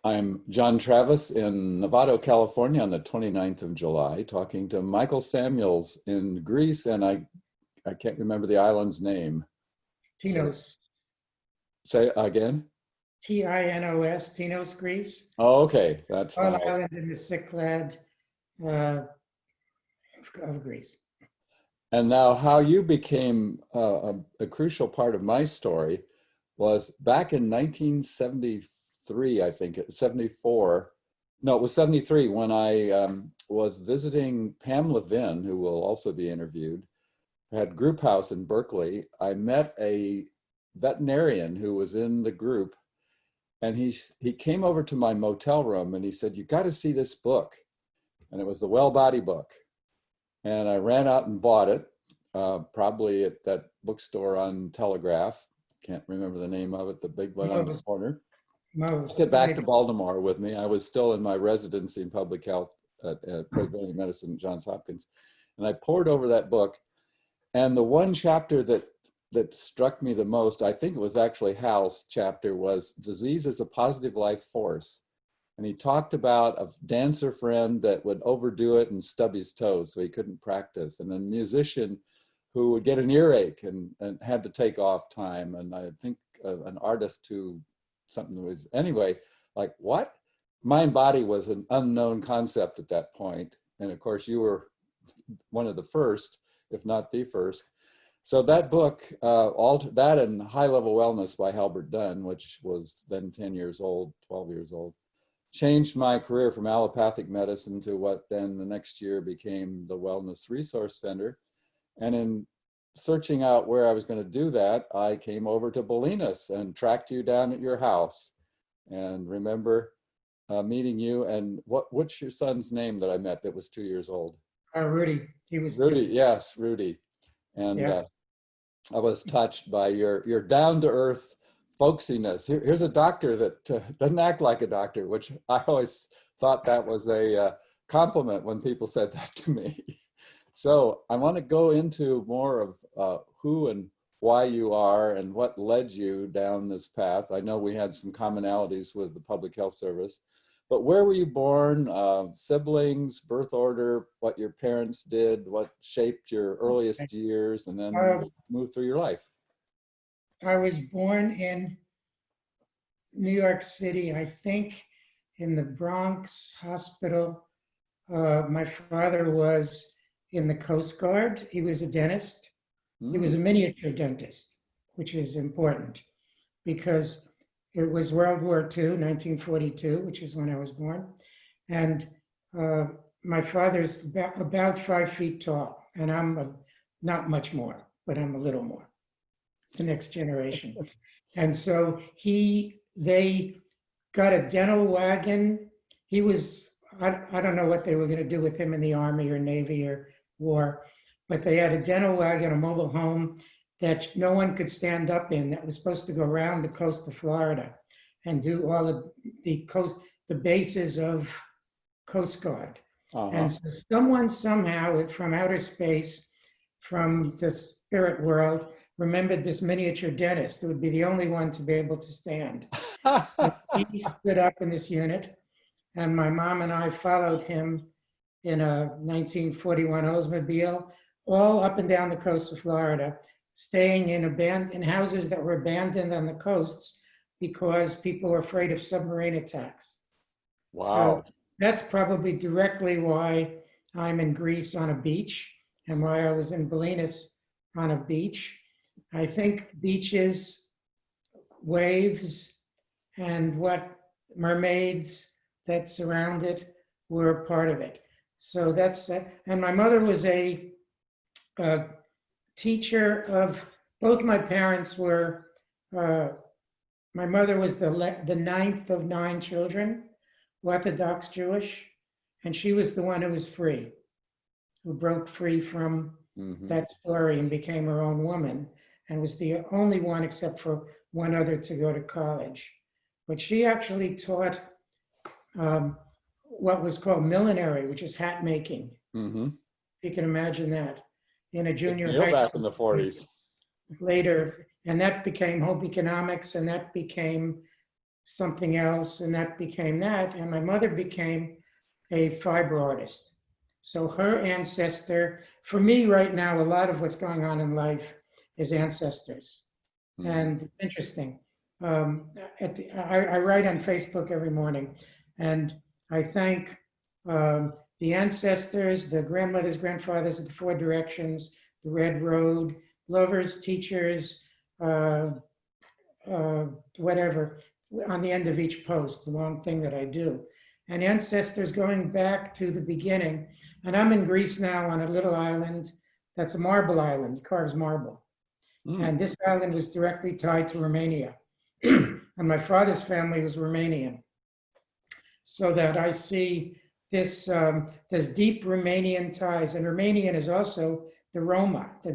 I'm John Travis in Novato, California on the 29th of July, talking to Michael Samuels in Greece, and I can't remember the island's name. Tinos, Say again? Tinos, Tinos, Greece. Oh, okay, that's Small fine. island in the Cyclad uh, of Greece. And now how you became a crucial part of my story was back in 1973, I think, 74. No, it was 73 when I was visiting Pam Levin, who will also be interviewed, had Group House in Berkeley. I met a veterinarian who was in the group, and he came over to my motel room and he said, "You got to see this book." And it was the Well Body book. And I ran out and bought it, probably at that bookstore on Telegraph. Can't remember the name of it, the big one on the corner. I get back to Baltimore with me. I was still in my residency in public health at preventive medicine at Johns Hopkins. And I pored over that book. And the one chapter that struck me the most, I think it was actually Hal's chapter, was Disease as a Positive Life Force. And he talked about a dancer friend that would overdo it and stub his toes so he couldn't practice, and a musician who would get an earache and had to take off time, and I think an artist who something was, anyway, like what? Mind body was an unknown concept at that point. And of course you were one of the first, if not the first. So that book, that and High Level Wellness by Halbert Dunn, which was then 10 years old, 12 years old, changed my career from allopathic medicine to what then the next year became the Wellness Resource Center. And in searching out where I was going to do that, I came over to Bolinas and tracked you down at your house. And remember meeting you. And what's your son's name that I met that was 2 years old? Rudy. He was Rudy. 2. Yes, Rudy. And yeah. I was touched by your down-to-earth folksiness. Here's a doctor that doesn't act like a doctor, which I always thought that was a compliment when people said that to me. So I want to go into more of who and why you are and what led you down this path. I know we had some commonalities with the Public Health Service, but where were you born, siblings, birth order, what your parents did, what shaped your earliest years, and then move through your life? I was born in New York City, I think, in the Bronx Hospital. My father was in the Coast Guard. He was a dentist. He was a miniature dentist, which is important because it was World War II, 1942, which is when I was born. And my father's about 5 feet tall, and I'm not much more, but I'm a little more, the next generation. And so they got a dental wagon. He was, I don't know what they were going to do with him in the Army or Navy or war, but they had a dental wagon, a mobile home that no one could stand up in, that was supposed to go around the coast of Florida and do all of the bases of Coast Guard. And so someone somehow from outer space, from the spirit world, remembered this miniature dentist who would be the only one to be able to stand. He stood up in this unit, and my mom and I followed him in a 1941 Oldsmobile, all up and down the coast of Florida, staying in houses that were abandoned on the coasts because people were afraid of submarine attacks. Wow. So that's probably directly why I'm in Greece on a beach and why I was in Bolinas on a beach. I think beaches, waves, and what mermaids that surround it were a part of it. So that's it. And my mother was a teacher of, both my parents were, my mother was the 9th of 9 children, Orthodox Jewish, and she was the one who was free, who broke free from that story and became her own woman, and was the only one except for one other to go to college. But she actually taught what was called millinery, which is hat making. You can imagine that in a junior high back school in the 40s. later, and that became Hope Economics, and that became something else, and that became that. And my mother became a fiber artist. So her ancestor, for me right now, a lot of what's going on in life is ancestors. Mhm. And it's interesting. I write on Facebook every morning, and I thank the ancestors, the grandmothers, grandfathers of the Four Directions, the Red Road, lovers, teachers, uh, uh, whatever, on the end of each post, the long thing that I do. And ancestors going back to the beginning. And I'm in Greece now on a little island that's a marble island, carves marble. Mm. And this island was directly tied to Romania. And my father's family was Romanian. So that I see this, there's deep Romanian ties. And Romanian is also the Roma, the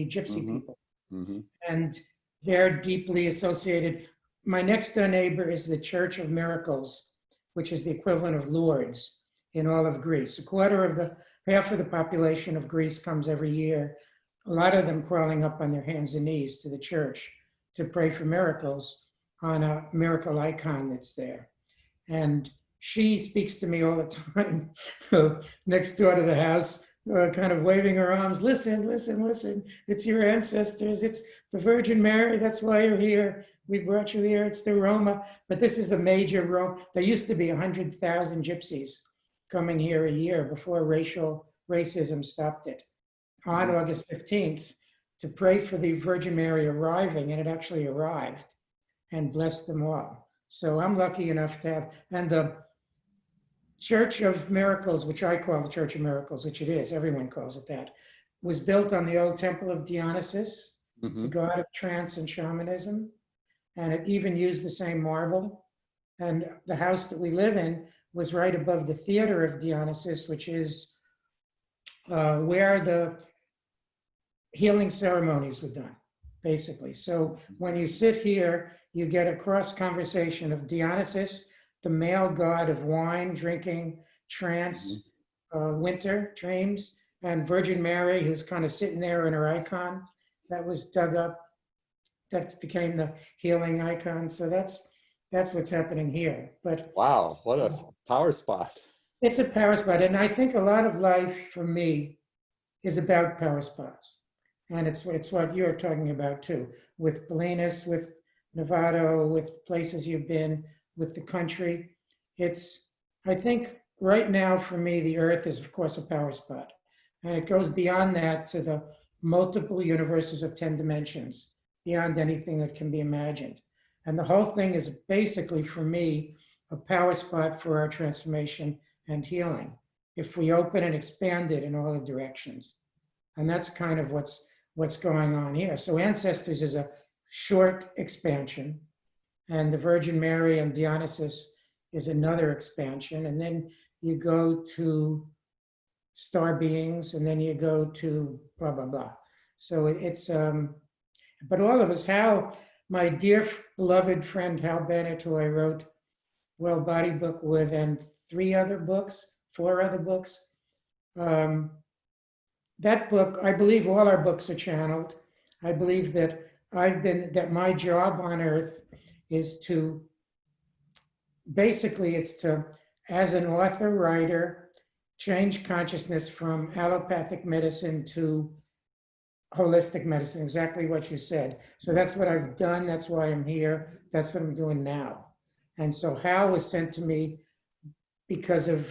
gypsy Mhm. people. Mhm. And they're deeply associated. My next door neighbor is the Church of Miracles, which is the equivalent of Lourdes in all of Greece. Half of the population of Greece comes every year, a lot of them crawling up on their hands and knees to the church to pray for miracles on a miracle icon that's there. And she speaks to me all the time next door to the house, kind of waving her arms. Listen, listen, listen. It's your ancestors. It's the Virgin Mary. That's why you're here. We brought you here. It's the Roma. But this is the major Rome. There used to be 100,000 gypsies coming here a year before racism stopped it. On Mhm. August 15th, to pray for the Virgin Mary arriving, and it actually arrived and blessed them all. So I'm lucky enough to have, and the Church of Miracles, which I call the Church of Miracles, which it is, everyone calls it that, was built on the old temple of Dionysus, the Mhm. god of trance and shamanism, and it even used the same marble. And the house that we live in was right above the theater of Dionysus, which is where the healing ceremonies were done, basically. So when you sit here, you get a cross conversation of Dionysus, the male god of wine, drinking, Mhm. trance, winter, dreams, and Virgin Mary, who's kind of sitting there in her icon that was dug up, that became the healing icon. So that's what's happening here. But Wow, what a power spot. it's a power spot, and I think a lot of life for me is about power spots. And it's what you're talking about too, with Bolinas, with Novato, with places you've been, with the country. It's, I think right now for me, the earth is of course a power spot. And it goes beyond that to the multiple universes of 10 dimensions, beyond anything that can be imagined. And the whole thing is basically for me, a power spot for our transformation and healing if we open and expand it in all the directions. And that's kind of what's going on here. So Ancestors is a short expansion, and the Virgin Mary and Dionysus is another expansion. And then you go to star beings, and then you go to blah, blah, blah. So it's, but all of us, Hal, my dear beloved friend Hal Bennett, who I wrote Well Body Book with, and 4 other books. That book, I believe all our books are channeled. I believe that my job on earth is to, basically it's to, as an author, writer, change consciousness from allopathic medicine to holistic medicine, exactly what you said. So that's what I've done. That's why I'm here. That's what I'm doing now. And so Hal was sent to me because of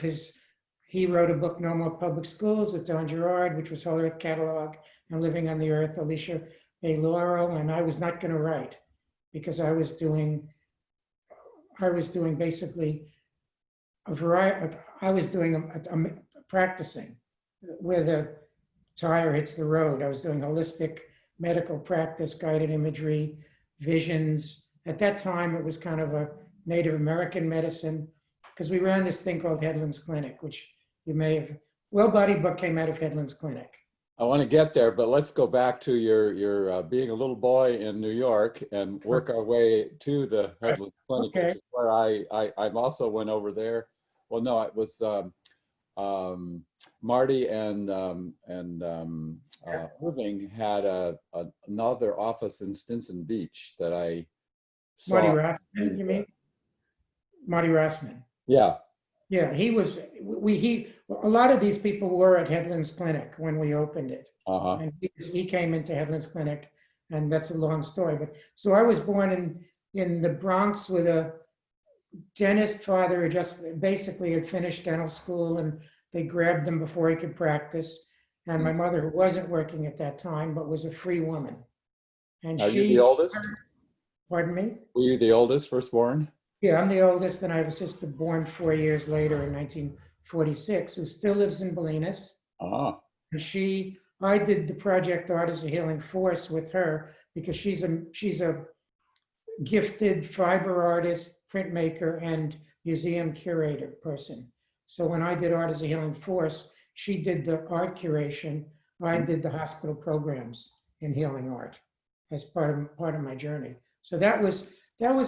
he wrote a book, No More Public Schools, with Don Gerard, which was Whole Earth Catalog and Living on the Earth, Alicia A. Laurel. And I was not going to write because I was doing basically a variety, I was doing practicing where the tire hits the road. I was doing holistic medical practice, guided imagery, visions. At that time, it was kind of a Native American medicine because we ran this thing called Headlands Clinic, which you may have, Well Body Book came out of Headlands Clinic. I want to get there, but let's go back to your being a little boy in New York and work our way to the Headless Clinic, which Okay. is where I've also went over there. Well, no, it was Marty and Irving had another office in Stinson Beach that I Marty saw. Rothman, you mean? Marty Rossman. Yeah. Yeah, a lot of these people were at Headlands Clinic when we opened it. Uh-huh. And he came into Headlands Clinic, and that's a long story. But so I was born in the Bronx with a dentist father who just basically had finished dental school, and they grabbed him before he could practice. And my mother, who wasn't working at that time, but was a free woman. And Are you the oldest? pardon me? Were you the oldest, firstborn? Yeah, I'm the oldest, and I have a sister born 4 years later in 1946, who still lives in Bolinas. Ah. And I did the project Art as a Healing Force with her because she's a gifted fiber artist, printmaker, and museum curator person. So when I did Art as a Healing Force, she did the art curation. I did the hospital programs in healing art as part of my journey. So that was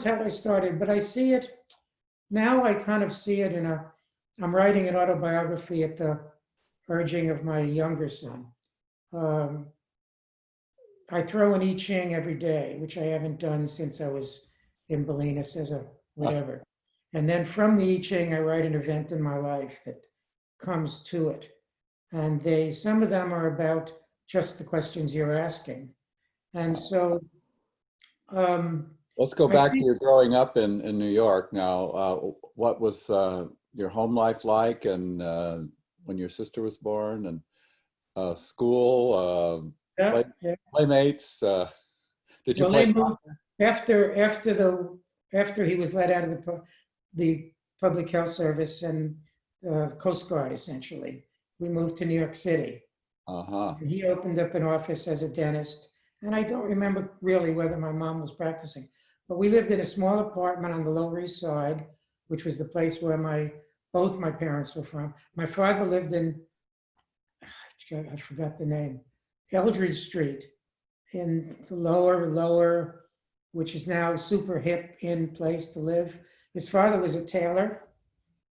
how I started. But I see it now. I kind of see it I'm writing an autobiography at the urging of my younger son. I throw an I Ching every day, which I haven't done since I was in Bolinas as a whatever. And then from the I Ching, I write an event in my life that comes to it. And some of them are about just the questions you're asking. And so Let's go back to your growing up in New York now. What was your home life like, and when your sister was born, and school, playmates? Did you play? After he was let out of the public health service and Coast Guard, essentially, we moved to New York City. Uh-huh. And he opened up an office as a dentist. And I don't remember really whether my mom was practicing, but we lived in a small apartment on the Lower East Side, which was the place where both my parents were from. My father lived in, I forgot the name, Eldridge Street in the lower, which is now super hip in place to live. His father was a tailor,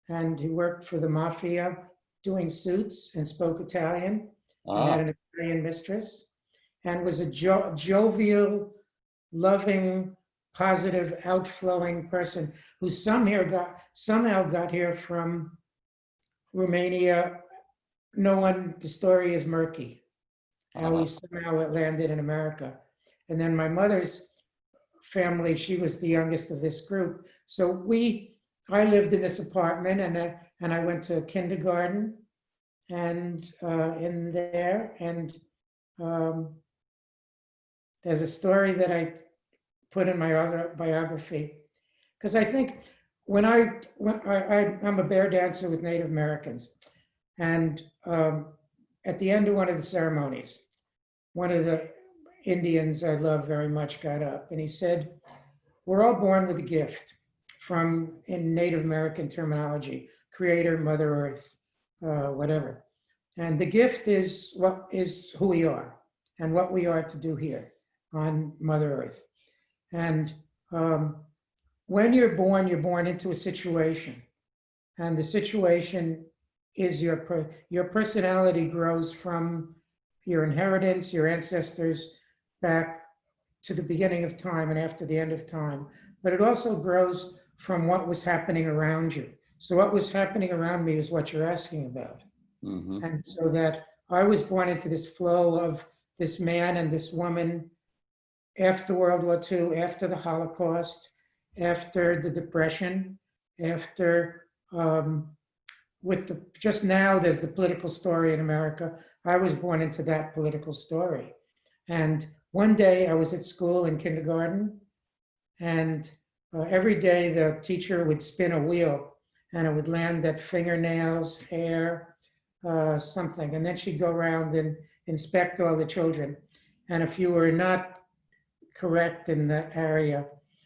and he worked for the mafia doing suits and spoke Italian, and had an Italian mistress, and was a jovial, loving, positive, outflowing person who somehow got here from Romania. The story is murky, how he somehow landed in America. And then my mother's family, she was the youngest of this group. So I lived in this apartment, and I went to kindergarten and in there. And there's a story that I put in my biography, because I think when I'm a bear dancer with Native Americans, and at the end of one of the ceremonies, one of the Indians I love very much got up, and he said, "We're all born with a gift in Native American terminology, Creator, Mother Earth, whatever. And the gift is who we are and what we are to do here on Mother Earth. And when you're born into a situation, and the situation is your personality grows from your inheritance, your ancestors, back to the beginning of time and after the end of time. But it also grows from what was happening around you. So what was happening around me is what you're asking about. Mm-hmm. And so that I was born into this flow of this man and this woman after World War II, after the Holocaust, after the Depression, after just now there's the political story in America. I was born into that political story. And one day I was at school in kindergarten, and every day the teacher would spin a wheel, and it would land at fingernails, hair, something. And then she'd go around and inspect all the children. And if you were not correct in the area,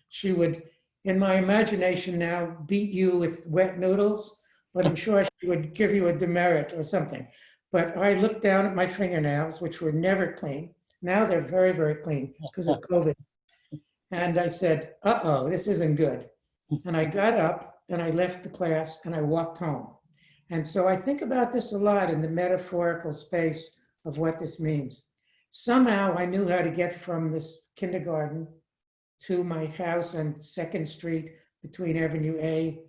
she would, in my imagination now, beat you with wet noodles, but I'm sure she would give you a demerit or something. But I looked down at my fingernails, which were never clean. Now they're very, very clean because of COVID. And I said, uh-oh, this isn't good. And I got up and I left the class and I walked home. And so I think about this a lot in the metaphorical space of what this means. Somehow I knew how to get from this kindergarten to my house on 2nd Street between Avenue A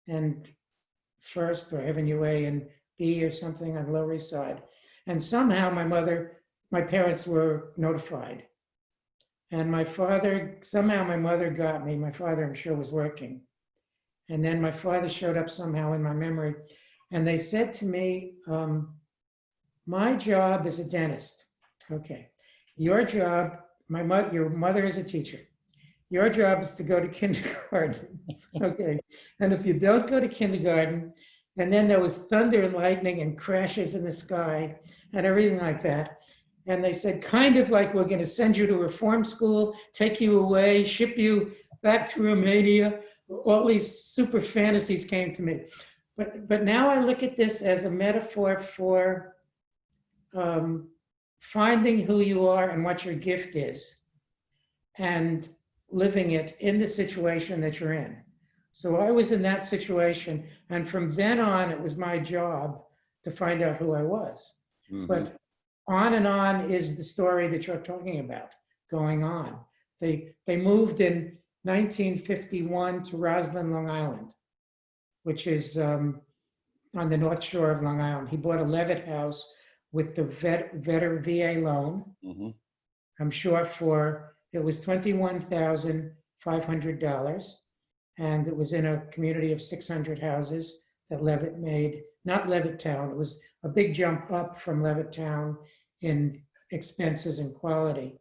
and First, or Avenue A and B or something on Lower East Side. And somehow my parents were notified. And somehow my mother got me. My father, I'm sure, was working. And then my father showed up somehow in my memory. And they said to me, my job is a dentist. Okay. Your job, your mother is a teacher. Your job is to go to kindergarten. Okay. And if you don't go to kindergarten, and then there was thunder and lightning and crashes in the sky and everything like that. And they said, kind of like, we're going to send you to reform school, take you away, ship you back to Romania. All these super fantasies came to me. But now I look at this as a metaphor for finding who you are and what your gift is, and living it in the situation that you're in. So I was in that situation, and from then on, it was my job to find out who I was. Mhm. But on and on is the story that you're talking about going on. They moved in 1951 to Roslyn, Long Island, which is on the North Shore of Long Island. He bought a Levitt house with the VA loan. Mhm. I'm sure it was $21,500. And it was in a community of 600 houses that Levitt made, not Levittown. It was a big jump up from Levittown in expenses and quality.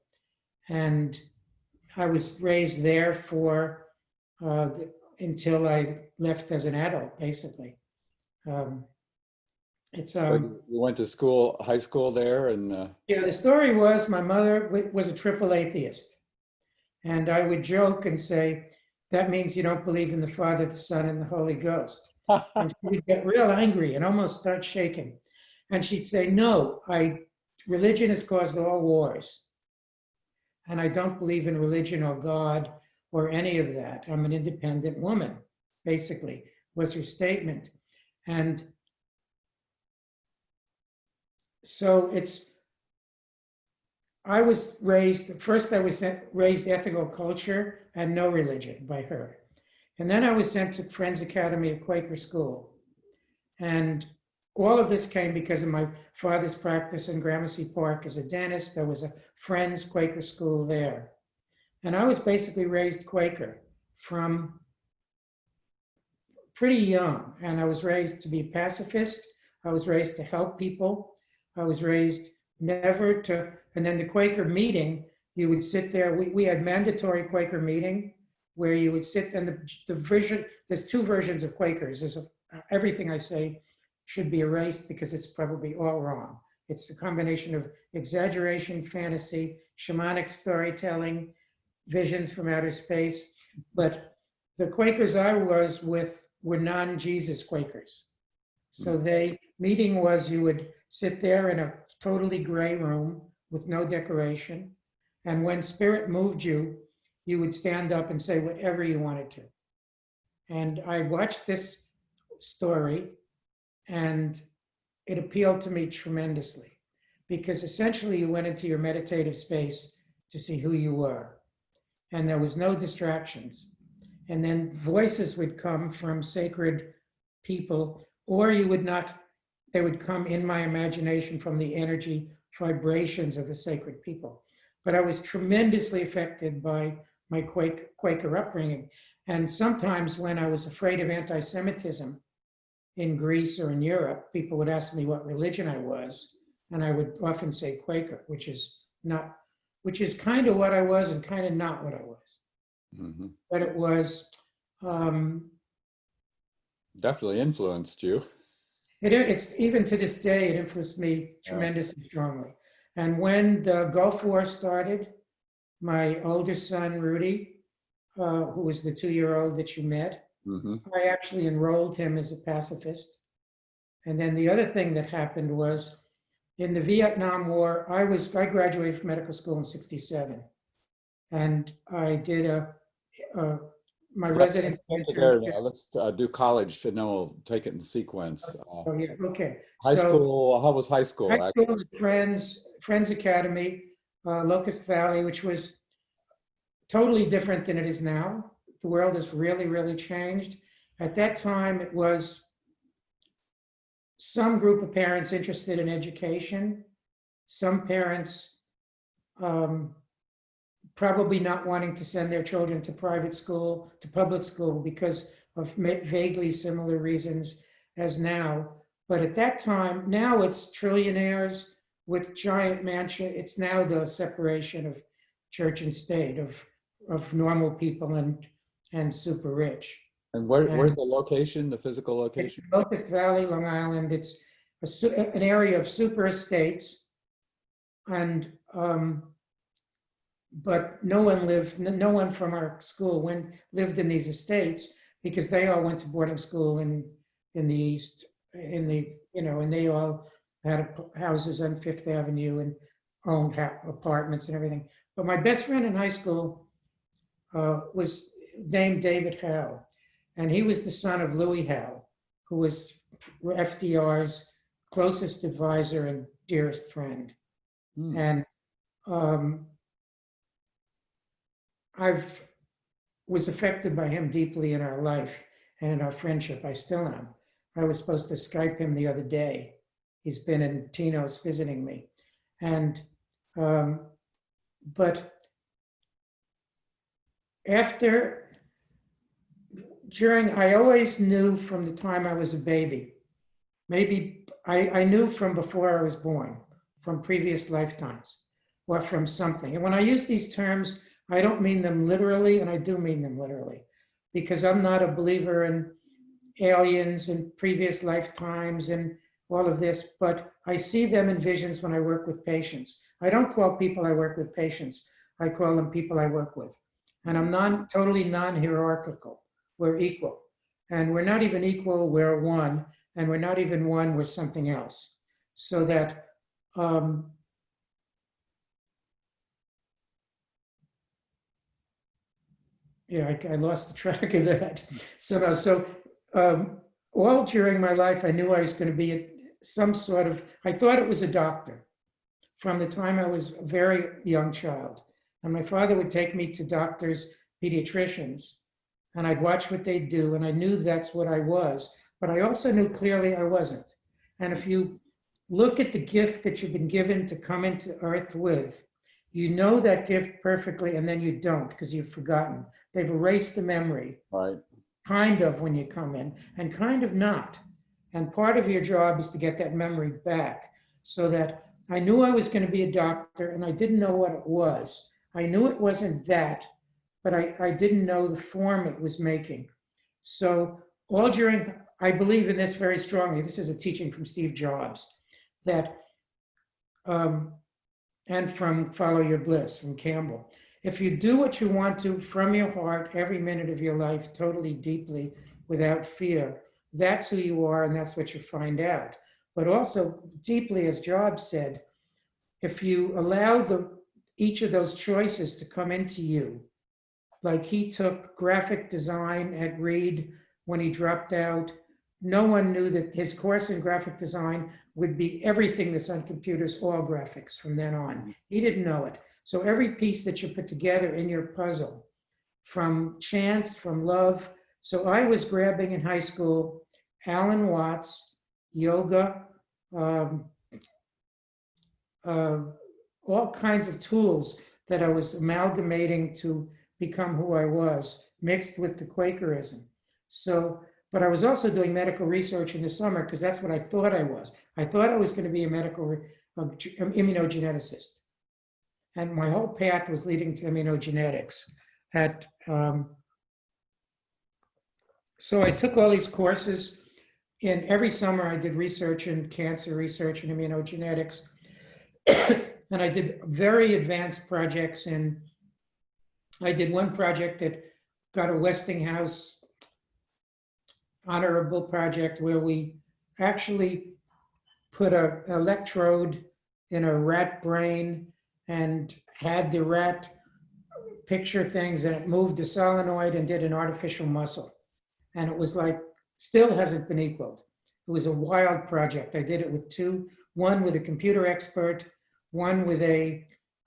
And I was raised there until I left as an adult, basically. So you went to school, high school there, and Yeah, the story was my mother was a triple atheist. And I would joke and say, that means you don't believe in the Father, the Son, and the Holy Ghost. And she would get real angry and almost start shaking. And she'd say, no, religion has caused all wars. And I don't believe in religion or God or any of that. I'm an independent woman, basically, was her statement. And so I was raised ethical culture and no religion by her. And then I was sent to Friends Academy at Quaker School. And all of this came because of my father's practice in Gramercy Park as a dentist. There was a Friends Quaker school there. And I was basically raised Quaker from pretty young. And I was raised to be a pacifist. I was raised to help people. I was raised never to, and then the Quaker meeting, you would sit there. We had mandatory Quaker meeting where you would sit, and the version, there's two versions of Quakers. Everything I say should be erased because it's probably all wrong. It's a combination of exaggeration, fantasy, shamanic storytelling, visions from outer space. But the Quakers I was with were non-Jesus Quakers. So meeting was, you would sit there in a totally gray room with no decoration. And when spirit moved you, you would stand up and say whatever you wanted to. And I watched this story and it appealed to me tremendously, because essentially you went into your meditative space to see who you were. And there was no distractions. And then voices would come from sacred people, or they would come in my imagination from the energy vibrations of the sacred people. But I was tremendously affected by my Quaker upbringing. And sometimes when I was afraid of anti-Semitism in Greece or in Europe, people would ask me what religion I was. And I would often say Quaker, which is kind of what I was and kind of not what I was. Mm-hmm. But it was definitely influenced you. It's even to this day, it influenced me tremendously strongly. And when the Gulf War started, my older son, Rudy, who was the 2-year-old that you met, Mm-hmm. I actually enrolled him as a pacifist. And then the other thing that happened was in the Vietnam War, I graduated from medical school in '67. And I did my residence internship. Let's do college, and then we'll take it in sequence. Oh, yeah, okay. High school, how was high school? High school was Friends Academy, Locust Valley, which was totally different than it is now. the world has really, really changed. At that time, it was some group of parents interested in education, some parents probably not wanting to send their children to private school, to public school, because of vaguely similar reasons as now. But at that time, now it's trillionaires with giant mansion. It's now the separation of church and state, of normal people and super rich. And where's the location, the physical location? It's Locust Valley, Long Island. It's an area of super estates, and but no one from our school lived in these estates, because they all went to boarding school in the East, and they all had houses on Fifth Avenue and owned apartments and everything. But my best friend in high school was named David Howe, and he was the son of Louis Howe, who was FDR's closest advisor and dearest friend. And I was affected by him deeply in our life and in our friendship. I still am. I was supposed to Skype him the other day. He's been in Tino's visiting me. And, but I always knew from the time I was a baby, maybe I knew from before I was born, from previous lifetimes, or from something. And when I use these terms, I don't mean them literally, and I do mean them literally, because I'm not a believer in aliens and previous lifetimes and all of this, but I see them in visions when I work with patients. I don't call people I work with patients. I call them people I work with. And I'm totally non-hierarchical. We're equal. And we're not even equal, we're one. And we're not even one, we're something else. So that, yeah, I lost the track of that somehow. So all during my life, I knew I was going to be some sort of, I thought it was a doctor from the time I was a very young child. And my father would take me to doctors, pediatricians, and I'd watch what they'd do, and I knew that's what I was. But I also knew clearly I wasn't. And if you look at the gift that you've been given to come into Earth with, you know that gift perfectly, and then you don't, because you've forgotten. They've erased the memory. Right. Kind of when you come in, and kind of not. And part of your job is to get that memory back, so that I knew I was going to be a doctor, and I didn't know what it was. I knew it wasn't that, but I didn't know the form it was making. So all during, I believe in this very strongly. This is a teaching from Steve Jobs, that, and from Follow Your Bliss, from Campbell. If you do what you want to from your heart every minute of your life, totally, deeply, without fear, that's who you are, and that's what you find out. But also, deeply, as Jobs said, if you allow each of those choices to come into you, like he took graphic design at Reed when he dropped out, no one knew that his course in graphic design would be everything that's on computers, all graphics from then on. He didn't know it. So every piece that you put together in your puzzle, from chance, from love. So I was grabbing in high school Alan Watts, yoga, all kinds of tools that I was amalgamating to become who I was, mixed with the Quakerism. So, but I was also doing medical research in the summer, because that's what I thought I was. I thought I was going to be a medical immunogeneticist. And my whole path was leading to immunogenetics. So I took all these courses. In every summer, I did research in cancer research and immunogenetics. And I did very advanced projects. And I did one project that got a Westinghouse honorable project, where we actually put an electrode in a rat brain and had the rat picture things, and it moved a solenoid and did an artificial muscle. And it was like, still hasn't been equaled. It was a wild project. I did it with one with a computer expert, one with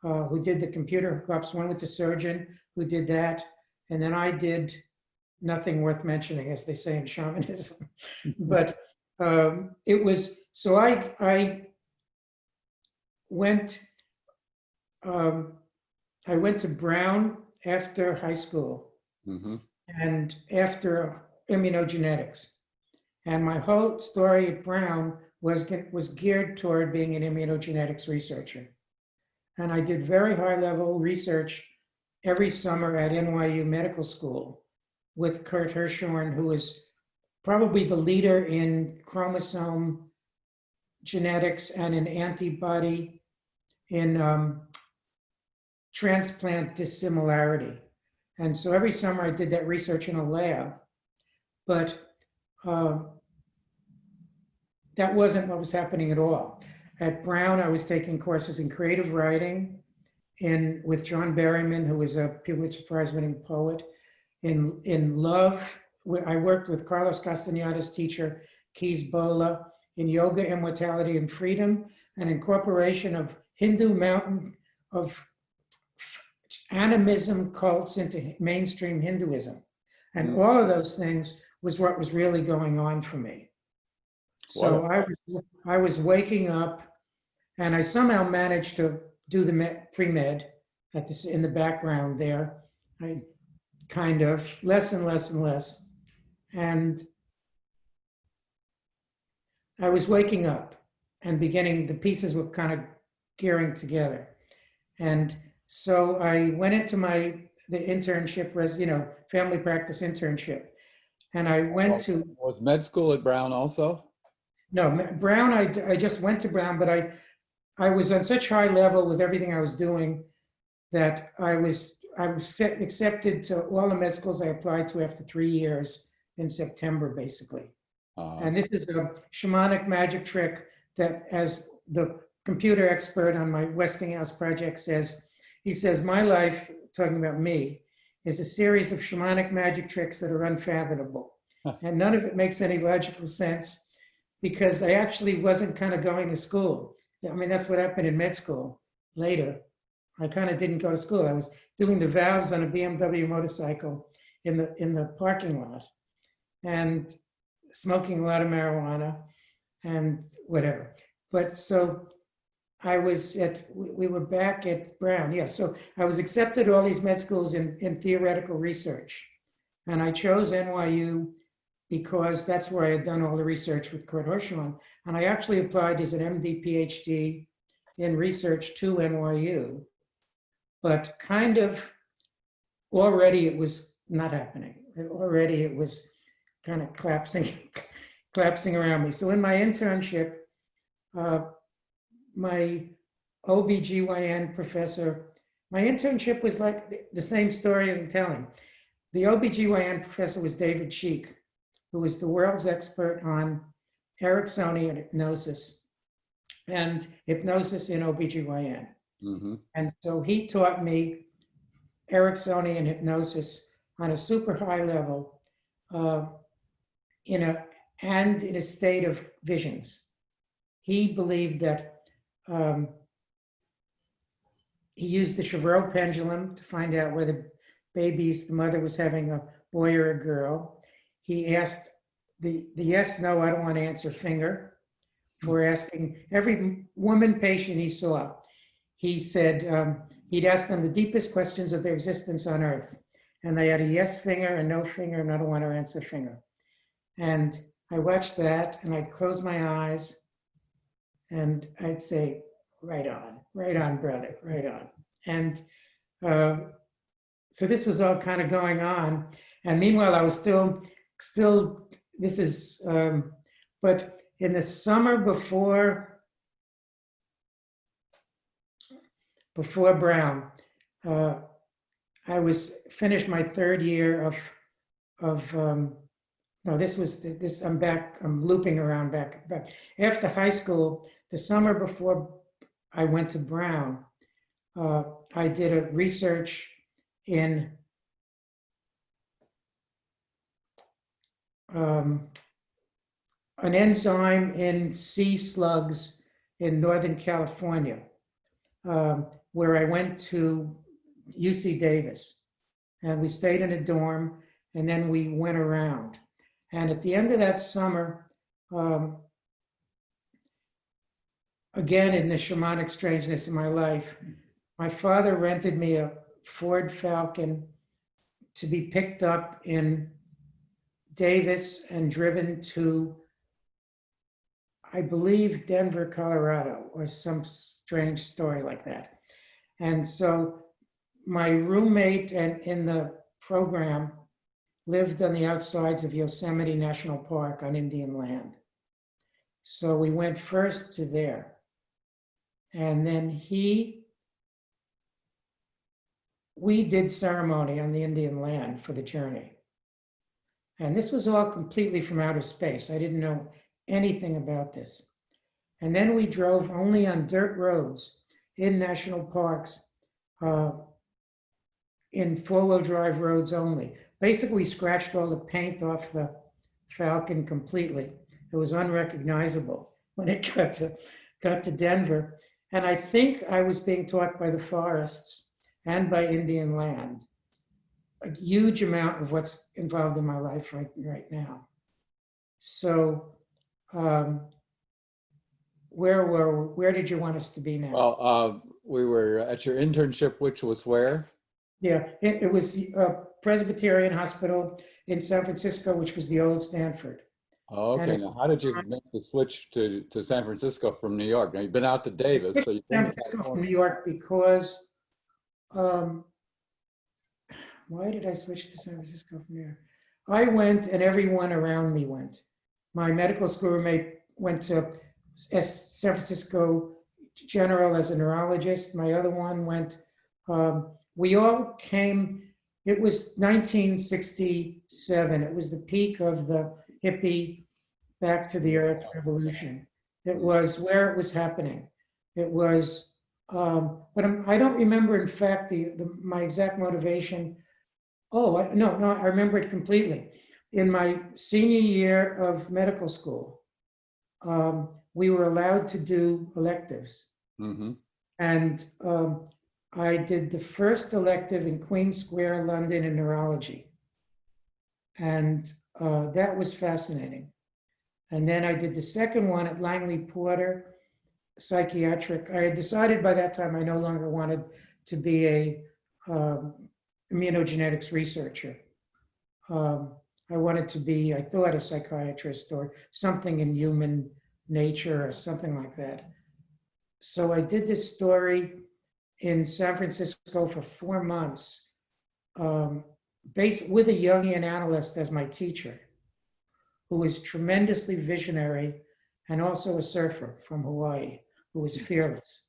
who did the computer hookups, one with the surgeon who did that. And then I did nothing worth mentioning, as they say in shamanism. But it was, so I went, I went to Brown after high school Mm-hmm. and after immunogenetics. And my whole story at Brown was geared toward being an immunogenetics researcher. And I did very high level research every summer at NYU Medical School with Kurt Hirschhorn, who is probably the leader in chromosome genetics and in antibody in transplant dissimilarity. And so every summer I did that research in a lab, but that wasn't what was happening at all. At Brown, I was taking courses in creative writing with John Berryman, who was a Pulitzer Prize winning poet. In love, I worked with Carlos Castañeda's teacher, Kees Bola, in yoga, immortality, and freedom, an incorporation of Hindu mountain of animism cults into mainstream Hinduism. And all of those things was what was really going on for me. So I was waking up, and I somehow managed to do the pre-med in the background there. I kind of less and less and less. And I was waking up and beginning, the pieces were kind of gearing together. And so I went into the internship, family practice internship. And I went to. Was med school at Brown also? No, Brown, I just went to Brown, but I was on such high level with everything I was doing that I was accepted to all the med schools I applied to after 3 years in September, basically. And this is a shamanic magic trick that, as the computer expert on my Westinghouse project says, he says, my life, talking about me, is a series of shamanic magic tricks that are unfathomable. And none of it makes any logical sense because I actually wasn't kind of going to school. I mean, that's what happened in med school later. I kind of didn't go to school. I was doing the valves on a BMW motorcycle in the parking lot and smoking a lot of marijuana and whatever. But so we were back at Brown. Yeah, so I was accepted to all these med schools in theoretical research. And I chose NYU because that's where I had done all the research with Kurt Hirschhorn. And I actually applied as an MD, PhD in research to NYU, but kind of already it was not happening. Already it was kind of collapsing around me. So in my internship, my OBGYN professor, my internship was like the same story as I'm telling. The OBGYN professor was David Sheik, who was the world's expert on Ericksonian hypnosis and hypnosis in OBGYN. Mm-hmm. And so he taught me Ericksonian hypnosis on a super high level in a state of visions. He believed that he used the Chevreul pendulum to find out whether the mother was having a boy or a girl. He asked the yes, no, I don't want to answer finger for asking every woman patient he saw. He said he'd ask them the deepest questions of their existence on earth. And they had a yes finger, a no finger, and I don't want to answer finger. And I watched that and I'd close my eyes and I'd say, right on, brother, right on. And so this was all kind of going on. And meanwhile, I was still, this is, but in the summer before Brown, I was finished my third year no, this, I'm looping around back. After high school, the summer before I went to Brown, I did a research in an enzyme in sea slugs in Northern California, where I went to UC Davis. and we stayed in a dorm, and then we went around. And at the end of that summer, again, in the shamanic strangeness of my life, my father rented me a Ford Falcon to be picked up in Davis and driven to, I believe, Denver, Colorado, or some strange story like that. And so my roommate and in the program lived on the outsides of Yosemite National Park on Indian land. So we went first to there. And then we did ceremony on the Indian land for the journey. And this was all completely from outer space. I didn't know anything about this. And then we drove only on dirt roads in national parks, in four-wheel drive roads only. Basically, we scratched all the paint off the Falcon completely. It was unrecognizable when it got to Denver. And I think I was being taught by the forests and by Indian land a huge amount of what's involved in my life right now. So where did you want us to be now? Well, we were at your internship, which was where? Yeah, it was Presbyterian Hospital in San Francisco, which was the old Stanford. Oh, okay. Now, how did you make the switch to San Francisco from New York? Now, you've been out to Davis, so you've been San Francisco from New York because, why did I switch to San Francisco from New York? I went and everyone around me went. My medical school roommate went to San Francisco General as a neurologist. My other one went, we all came, it was 1967. It was the peak of the hippie back to the earth revolution. It was where it was happening. It was, but I don't remember, in fact, my exact motivation. Oh, no, I remember it completely. In my senior year of medical school, we were allowed to do electives. Mm-hmm. And I did the first elective in Queen Square, London, in neurology. And that was fascinating. And then I did the second one at Langley Porter, psychiatric. I had decided by that time I no longer wanted to be a immunogenetics researcher. I wanted to be, I thought, a psychiatrist or something in human nature or something like that. So I did this story in San Francisco for 4 months, based with a Jungian analyst as my teacher, who was tremendously visionary and also a surfer from Hawaii, who was fearless.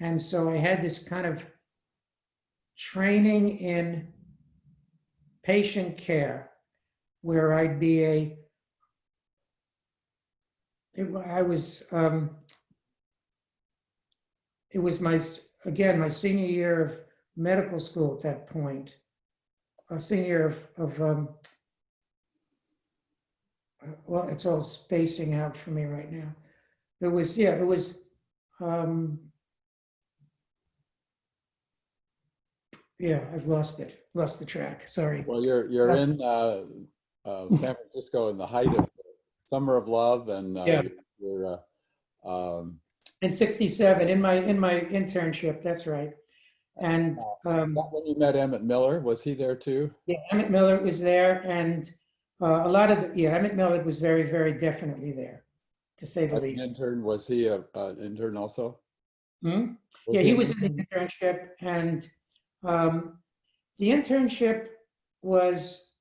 And so I had this kind of training in patient care where I'd be it was my senior year of medical school at that point, a senior year of well, it's all spacing out for me right now. I've lost the track, sorry. Well, you're in San Francisco in the height of Summer of Love, and you're in 67, in my internship, that's right. And when you met Emmett Miller, was he there too? yeah, Emmett Miller was there, and Emmett Miller was very, very definitely there, to say the least. Intern, was he an intern also? Hmm? Yeah, he was in the internship, and the internship was,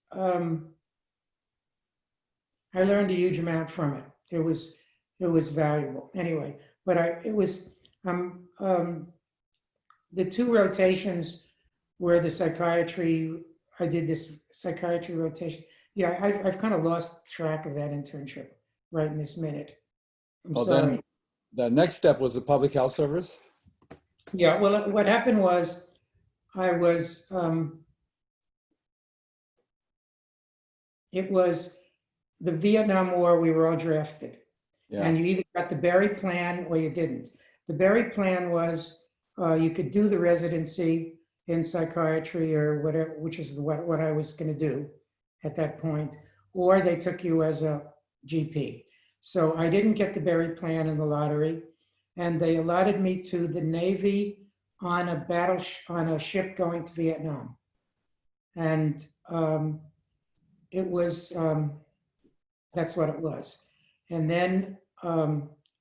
I learned a huge amount from it. It was valuable. Anyway, but the two rotations were the psychiatry. I did this psychiatry rotation. Yeah, I've kind of lost track of that internship right in this minute. I'm sorry. Then the next step was the public health service? Yeah, well, what happened was it was the Vietnam War, we were all drafted. Yeah. And you either got the Berry plan or you didn't. The Berry plan was you could do the residency in psychiatry or whatever, which is what I was going to do at that point, or they took you as a GP. So I didn't get the Berry plan in the lottery, and they allotted me to the Navy on a ship going to Vietnam, and it was that's what it was. And then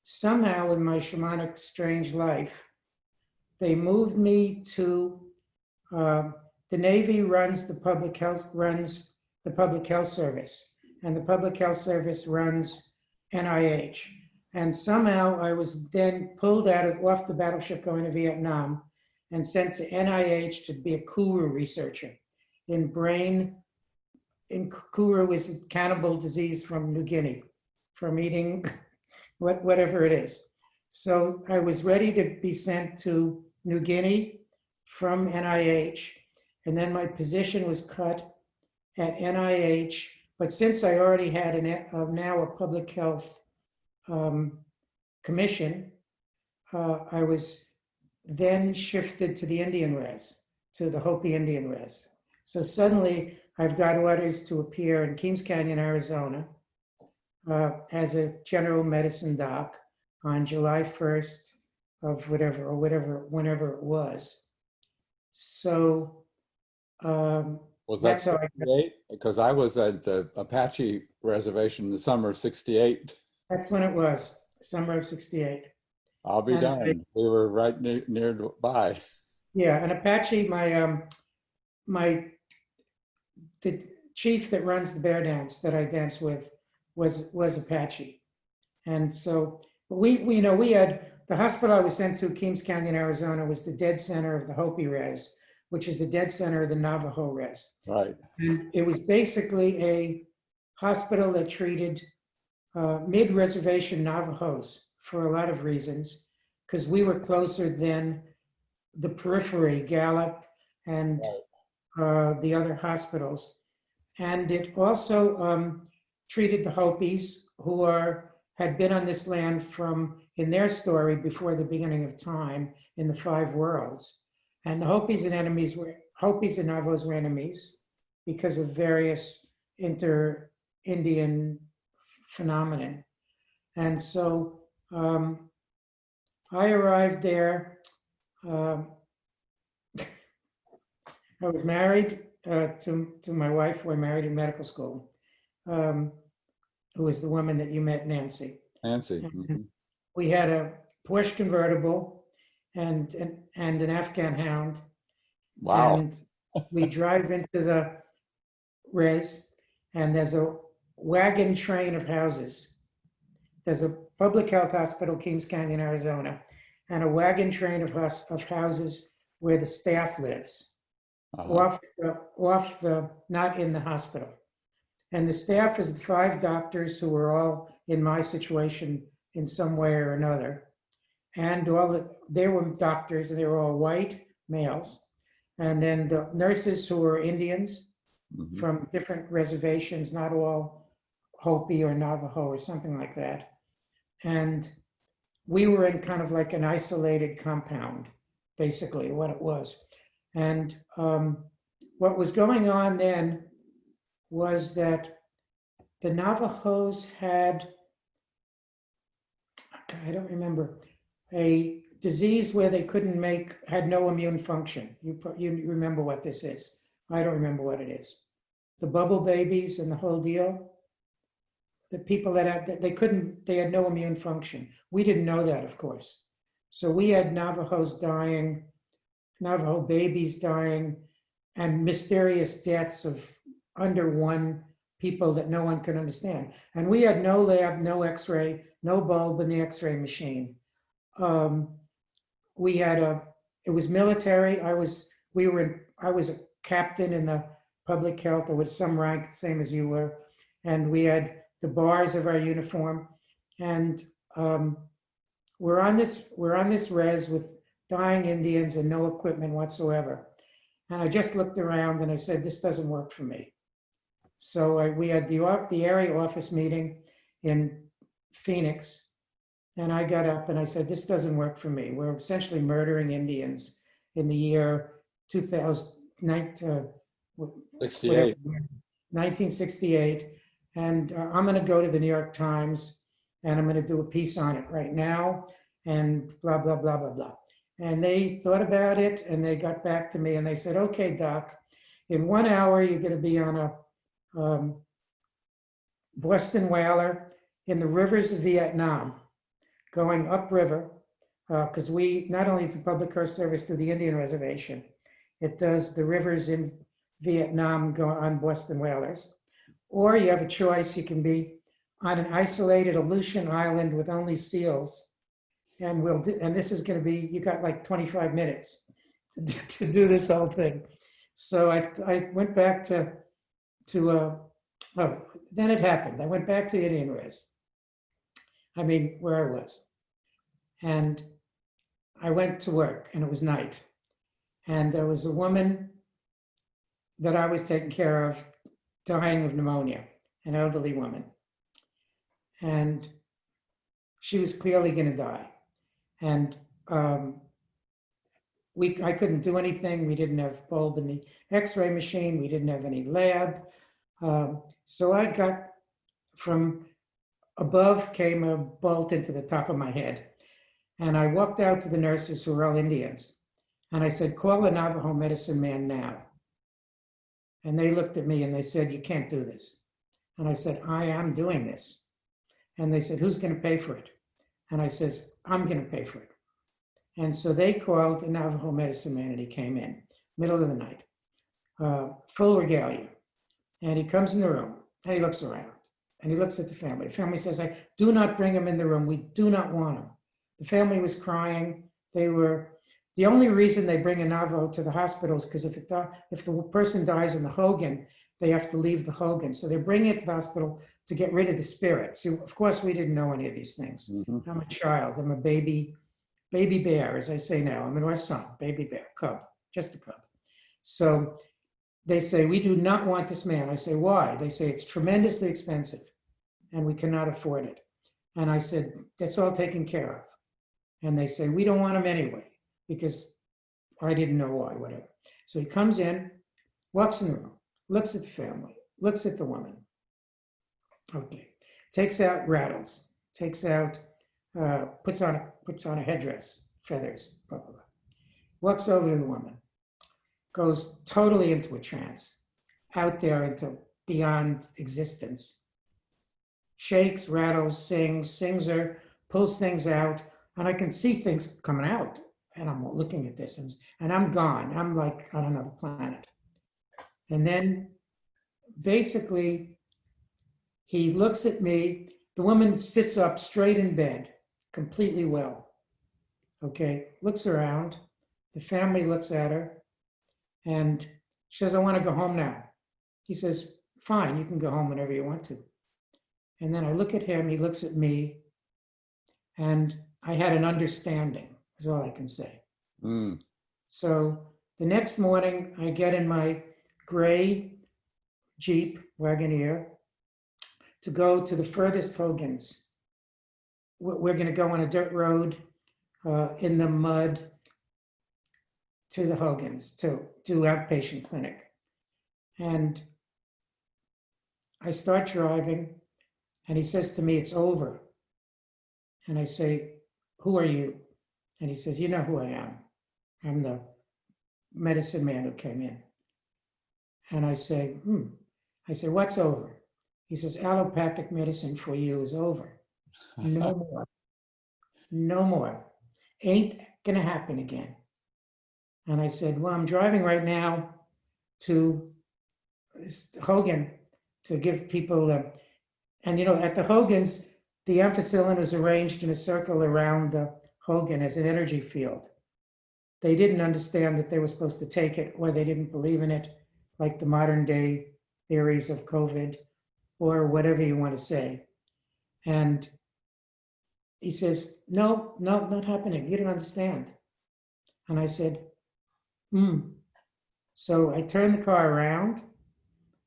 somehow in my shamanic strange life, they moved me to the Navy runs the public health service, and the public health service runs NIH. And somehow I was then pulled off the battleship going to Vietnam and sent to NIH to be a Kuru researcher in brain. Kuru is a cannibal disease from New Guinea, from eating whatever it is. So I was ready to be sent to New Guinea from NIH, and then my position was cut at NIH. But since I already had now a public health commission, I was then shifted to the Indian res, to the Hopi Indian res. So suddenly I've got orders to appear in Kings Canyon, Arizona, as a general medicine doc on July 1st of whenever it was. So Was that that's how I got, 68? Because I was at the Apache reservation in the summer of 68. that's when it was, summer of 68. I'll be And darned. We were right nearby. Yeah, and Apache, the chief that runs the bear dance that I dance with was Apache. And so we had the hospital I was sent to, Kings Canyon, Arizona, was the dead center of the Hopi res, which is the dead center of the Navajo res. Right. And it was basically a hospital that treated mid-reservation Navajos for a lot of reasons, because we were closer than the periphery, Gallup and the other hospitals. And it also treated the Hopis, who had been on this land in their story, before the beginning of time, in the 5 worlds. And the Hopis and Navajos were enemies because of various inter-Indian phenomenon. And so I arrived there. I was married to my wife, who I married in medical school, who was the woman that you met, Nancy. Nancy. And we had a Porsche convertible and an Afghan hound. Wow. And we drive into the res, and there's a wagon train of houses. There's a public health hospital, Kings Canyon, Arizona, and a wagon train of houses where the staff lives, off the, not in the hospital. And the staff is the 5 doctors who were all in my situation in some way or another. And they were doctors, and they were all white males. And then the nurses, who were Indians from different reservations, not all Hopi or Navajo or something like that. And we were in kind of like an isolated compound, basically what it was. And what was going on then was that the Navajos had, I don't remember, a disease where they had no immune function. You remember what this is. I don't remember what it is. The bubble babies and the whole deal. The people they had no immune function. We didn't know that, of course. So we had Navajos dying, Navajo babies dying, and mysterious deaths of under 1 people that no one could understand. And we had no lab, no X-ray, no bulb in the X-ray machine. It was military. I was a captain in the public health, or with some rank, same as you were. And we had the bars of our uniform. And we're on this res with dying Indians and no equipment whatsoever. And I just looked around and I said, this doesn't work for me. So we had the area office meeting in Phoenix, and I got up and I said, this doesn't work for me. We're essentially murdering Indians in the year 2000, 68. 1968. And I'm going to go to the New York Times and I'm going to do a piece on it right now and blah, blah, blah, blah, blah. And they thought about it and they got back to me and they said, okay, Doc, in 1 hour, you're going to be on a Boston whaler in the rivers of Vietnam, going upriver, because we, not only is the Public Earth Service through the Indian Reservation, it does the rivers in Vietnam go on Boston whalers. Or you have a choice, you can be on an isolated Aleutian island with only seals. And and this is going to be, you got like 25 minutes to do this whole thing. So I went back then it happened. I went back to Indian Res. I mean, where I was. And I went to work and it was night. And there was a woman that I was taking care of dying of pneumonia, an elderly woman. And she was clearly going to die. And I couldn't do anything. We didn't have bulb in the X-ray machine. We didn't have any lab. So I got, from above came a bolt into the top of my head. And I walked out to the nurses who were all Indians. And I said, call the Navajo medicine man now. And they looked at me and they said, you can't do this. And I said, I am doing this. And they said, who's going to pay for it? And I says, I'm going to pay for it. And so they called the Navajo medicine man and he came in, middle of the night, full regalia. And he comes in the room and he looks around and he looks at the family. The family says, do not bring him in the room. We do not want him. The family was crying. The only reason they bring a Navajo to the hospital is because if the person dies in the Hogan, they have to leave the Hogan. So they're bringing it to the hospital to get rid of the spirit. So of course, we didn't know any of these things. Mm-hmm. I'm a child. I'm a baby bear, as I say now. I'm our son, baby bear, cub, just a cub. So they say, we do not want this man. I say, why? They say, it's tremendously expensive and we cannot afford it. And I said, that's all taken care of. And they say, we don't want him anyway, because I didn't know why, whatever. So he comes in, walks in the room, looks at the family, looks at the woman. Okay, takes out rattles, takes out, puts on a headdress, feathers, blah, blah, blah. Walks over to the woman, goes totally into a trance, out there into beyond existence. Shakes, rattles, sings her, pulls things out, and I can see things coming out. And I'm looking at this, and I'm gone. I'm like on another planet. And then basically, he looks at me. The woman sits up straight in bed, completely well. Okay, looks around. The family looks at her, and she says, I want to go home now. He says, fine, you can go home whenever you want to. And then I look at him, he looks at me, and I had an understanding, is all I can say. Mm. So the next morning, I get in my gray Jeep Wagoneer to go to the furthest Hogans. We're going to go on a dirt road in the mud to the Hogans to do outpatient clinic. And I start driving, and he says to me, it's over. And I say, who are you? And he says, you know who I am. I'm the medicine man who came in. And I say, I say, what's over? He says, allopathic medicine for you is over. No more. No more. Ain't gonna happen again. And I said, well, I'm driving right now to Hogan to give people, and you know, at the Hogans, the ampicillin was arranged in a circle around the Hogan as an energy field. They didn't understand that they were supposed to take it, or they didn't believe in it, like the modern day theories of COVID, or whatever you want to say. And he says, no, not happening. You don't understand. And I said, So I turned the car around.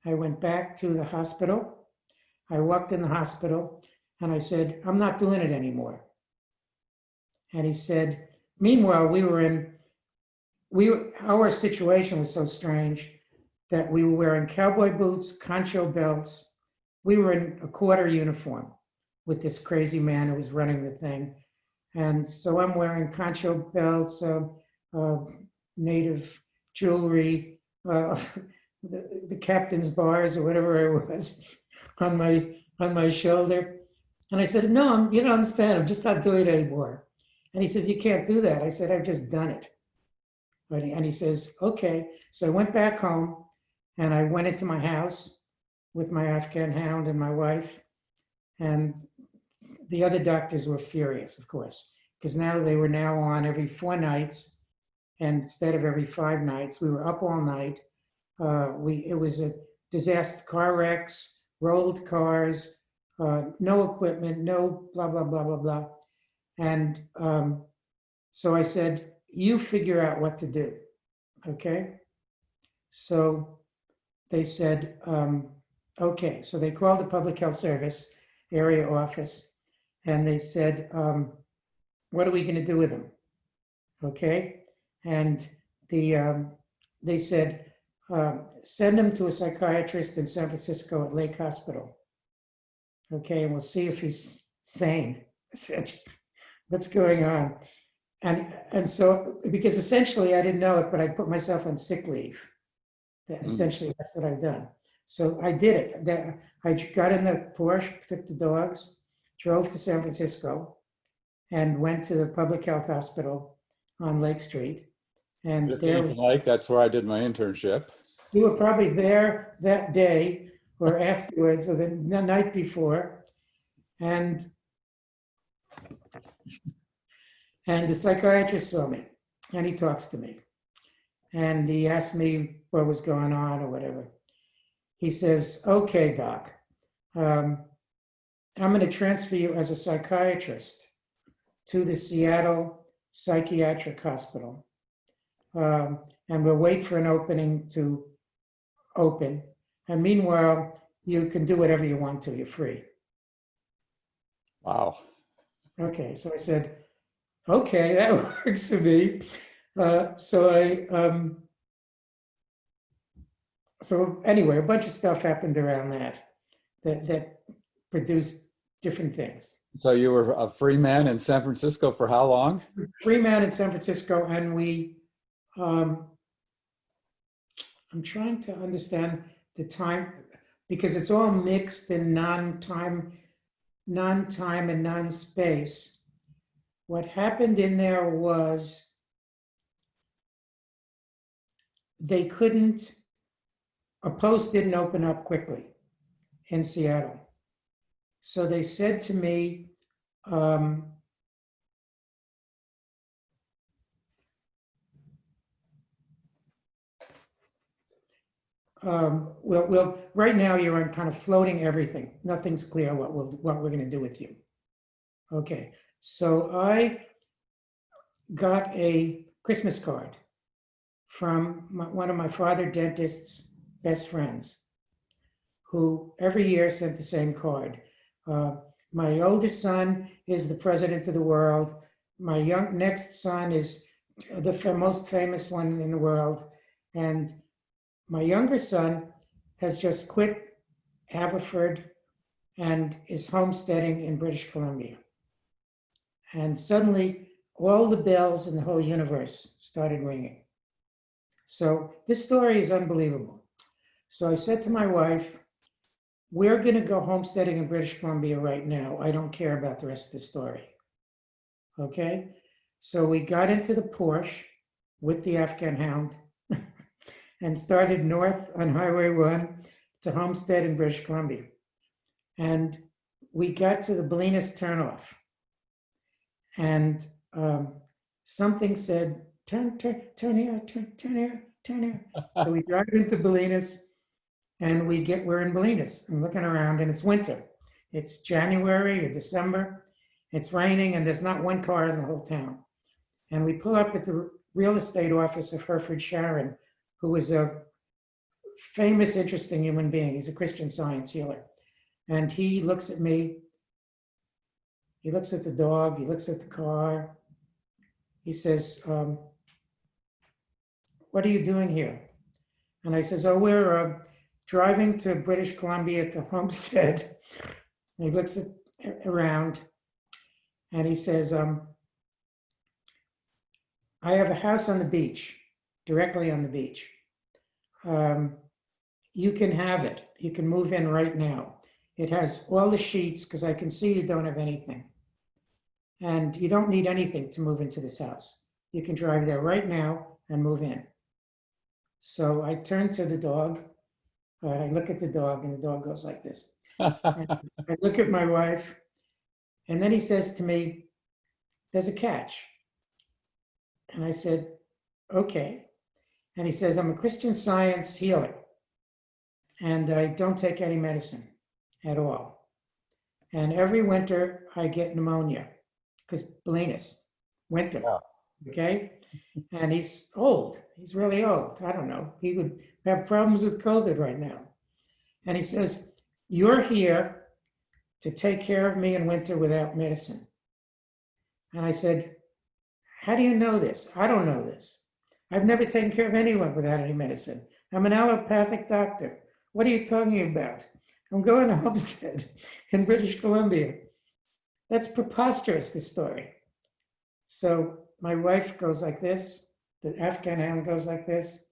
I went back to the hospital. I walked in the hospital and I said, I'm not doing it anymore. And he said, meanwhile, we were our situation was so strange that we were wearing cowboy boots, concho belts. We were in a quarter uniform with this crazy man who was running the thing. And so I'm wearing concho belts, native jewelry, the captain's bars or whatever it was on my shoulder. And I said, no, you don't understand. I'm just not doing it anymore. And he says, you can't do that. I said, I've just done it. And he says, okay. So I went back home and I went into my house with my Afghan hound and my wife. And the other doctors were furious, of course, because now they were now on every 4 nights. And instead of every 5 nights, we were up all night. It was a disaster, car wrecks, rolled cars, no equipment, no blah, blah, blah, blah, blah. And so I said, you figure out what to do, okay? So they said, okay. So they called the public health service area office and they said, what are we gonna do with him? Okay, and they said, send him to a psychiatrist in San Francisco at Lake Hospital. Okay, and we'll see if he's sane. I said, what's going on? And so, because essentially I didn't know it, but I put myself on sick leave. Essentially, that's what I've done. So I did it. I got in the Porsche, took the dogs, drove to San Francisco, and went to the public health hospital on Lake Street. And there, 15th and Lake, that's where I did my internship. you were probably there that day or afterwards or the night before. And the psychiatrist saw me and he talks to me. And he asked me what was going on or whatever. He says, okay, doc, I'm going to transfer you as a psychiatrist to the Seattle Psychiatric Hospital. And we'll wait for an opening to open. And meanwhile, you can do whatever you want to, you're free. Wow. Okay, so I said, okay, that works for me. So anyway, a bunch of stuff happened around that produced different things. So you were a free man in San Francisco for how long? Free man in San Francisco, and I'm trying to understand the time because it's all mixed in non-time and non-space. What happened in there was a post didn't open up quickly in Seattle. So they said to me, well, right now you're on kind of floating everything. Nothing's clear what we're going to do with you. Okay, so I got a Christmas card from one of my father dentist's best friends, who every year sent the same card. My oldest son is the president of the world. My next son is the most famous one in the world. And my younger son has just quit Haverford and is homesteading in British Columbia. And suddenly all the bells in the whole universe started ringing. So this story is unbelievable. So I said to my wife, we're going to go homesteading in British Columbia right now. I don't care about the rest of the story. Okay? So we got into the Porsche with the Afghan hound and started north on Highway 1 to homestead in British Columbia. And we got to the Bolinas turnoff. And something said, turn here, turn here. So we drive into Bolinas. And we're in Bolinas and looking around, and it's winter. It's January or December. It's raining, and there's not one car in the whole town. And we pull up at the real estate office of Hereford Sharon, who is a famous, interesting human being. He's a Christian Science healer. And he looks at me. He looks at the dog. He looks at the car. He says, what are you doing here? And I says, oh, we're driving to British Columbia to Homestead. And he looks around and he says, I have a house on the beach, directly on the beach. You can have it. You can move in right now. It has all the sheets because I can see you don't have anything. And you don't need anything to move into this house. You can drive there right now and move in. So I turn to the dog. I look at the dog and the dog goes like this. And I look at my wife and then he says to me, there's a catch. And I said, okay. And he says, I'm a Christian Science healer and I don't take any medicine at all. And every winter I get pneumonia because Bolinas, winter, okay? And he's old, he's really old. I don't know, he would have problems with COVID right now. And he says, you're here to take care of me in winter without medicine. And I said, how do you know this? I don't know this. I've never taken care of anyone without any medicine. I'm an allopathic doctor. What are you talking about? I'm going to Homestead in British Columbia. That's preposterous, this story. So my wife goes like this, the Afghan hound goes like this,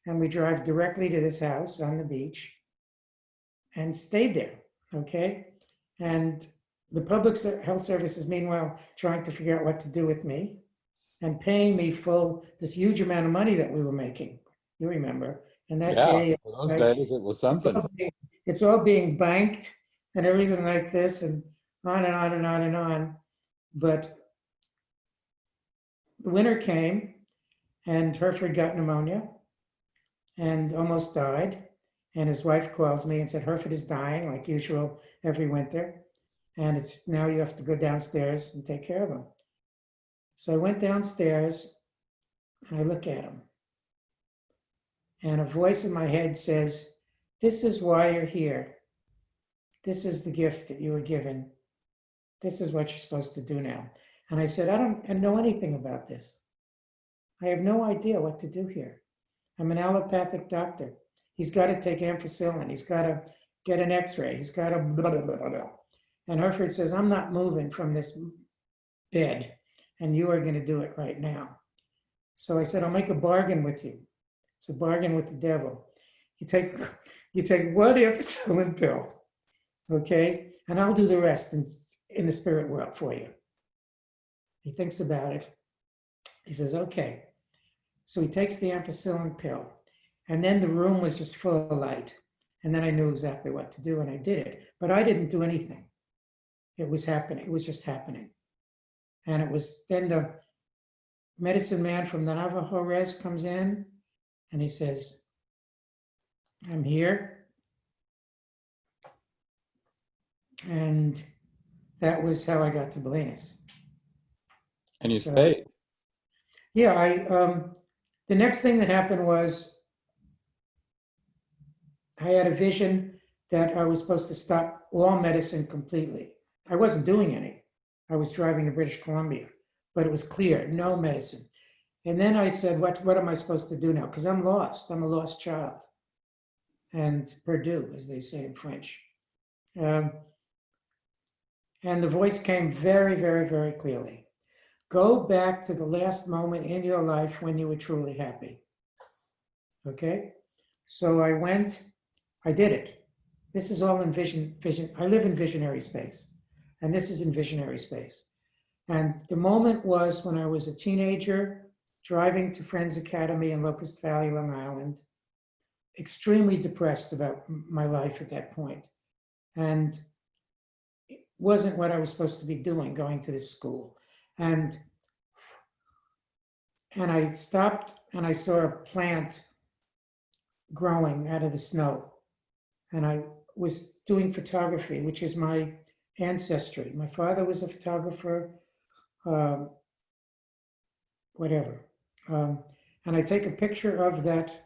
and we drive directly to this house on the beach and stayed there, okay? And the public health service is meanwhile trying to figure out what to do with me and paying me this huge amount of money that we were making. You remember? And that day, for those days it was something. It's all being banked and everything like this and on and on and on and on. But the winter came and Hereford got pneumonia and almost died. And his wife calls me and said, Hereford is dying like usual every winter. And it's now you have to go downstairs and take care of him. So I went downstairs and I look at him. And a voice in my head says, this is why you're here. This is the gift that you were given. This is what you're supposed to do now. And I said, I don't know anything about this. I have no idea what to do here. I'm an allopathic doctor. He's got to take ampicillin. He's got to get an x-ray. He's got to blah, blah, blah, blah. And Hereford says, I'm not moving from this bed and you are going to do it right now. So I said, I'll make a bargain with you. It's a bargain with the devil. You take one ampicillin pill, okay? And I'll do the rest in the spirit world for you. He thinks about it. He says, okay. So he takes the ampicillin pill. And then the room was just full of light. And then I knew exactly what to do and I did it. But I didn't do anything. It was happening. It was just happening. And it was then the medicine man from the Navajo Res comes in and he says, I'm here. And that was how I got to Bolinas. And you stayed. Yeah, the next thing that happened was I had a vision that I was supposed to stop all medicine completely. I wasn't doing any. I was driving to British Columbia, but it was clear, no medicine. And then I said, what am I supposed to do now? Because I'm lost. I'm a lost child. And perdu, as they say in French. And the voice came very, very, very clearly. Go back to the last moment in your life when you were truly happy. Okay? So I went, I did it. This is all in vision. I live in visionary space. And this is in visionary space. And the moment was when I was a teenager, driving to Friends Academy in Locust Valley, Long Island, extremely depressed about my life at that point. And it wasn't what I was supposed to be doing, going to this school. And I stopped and I saw a plant growing out of the snow. And I was doing photography, which is my ancestry. My father was a photographer, whatever. And I take a picture of that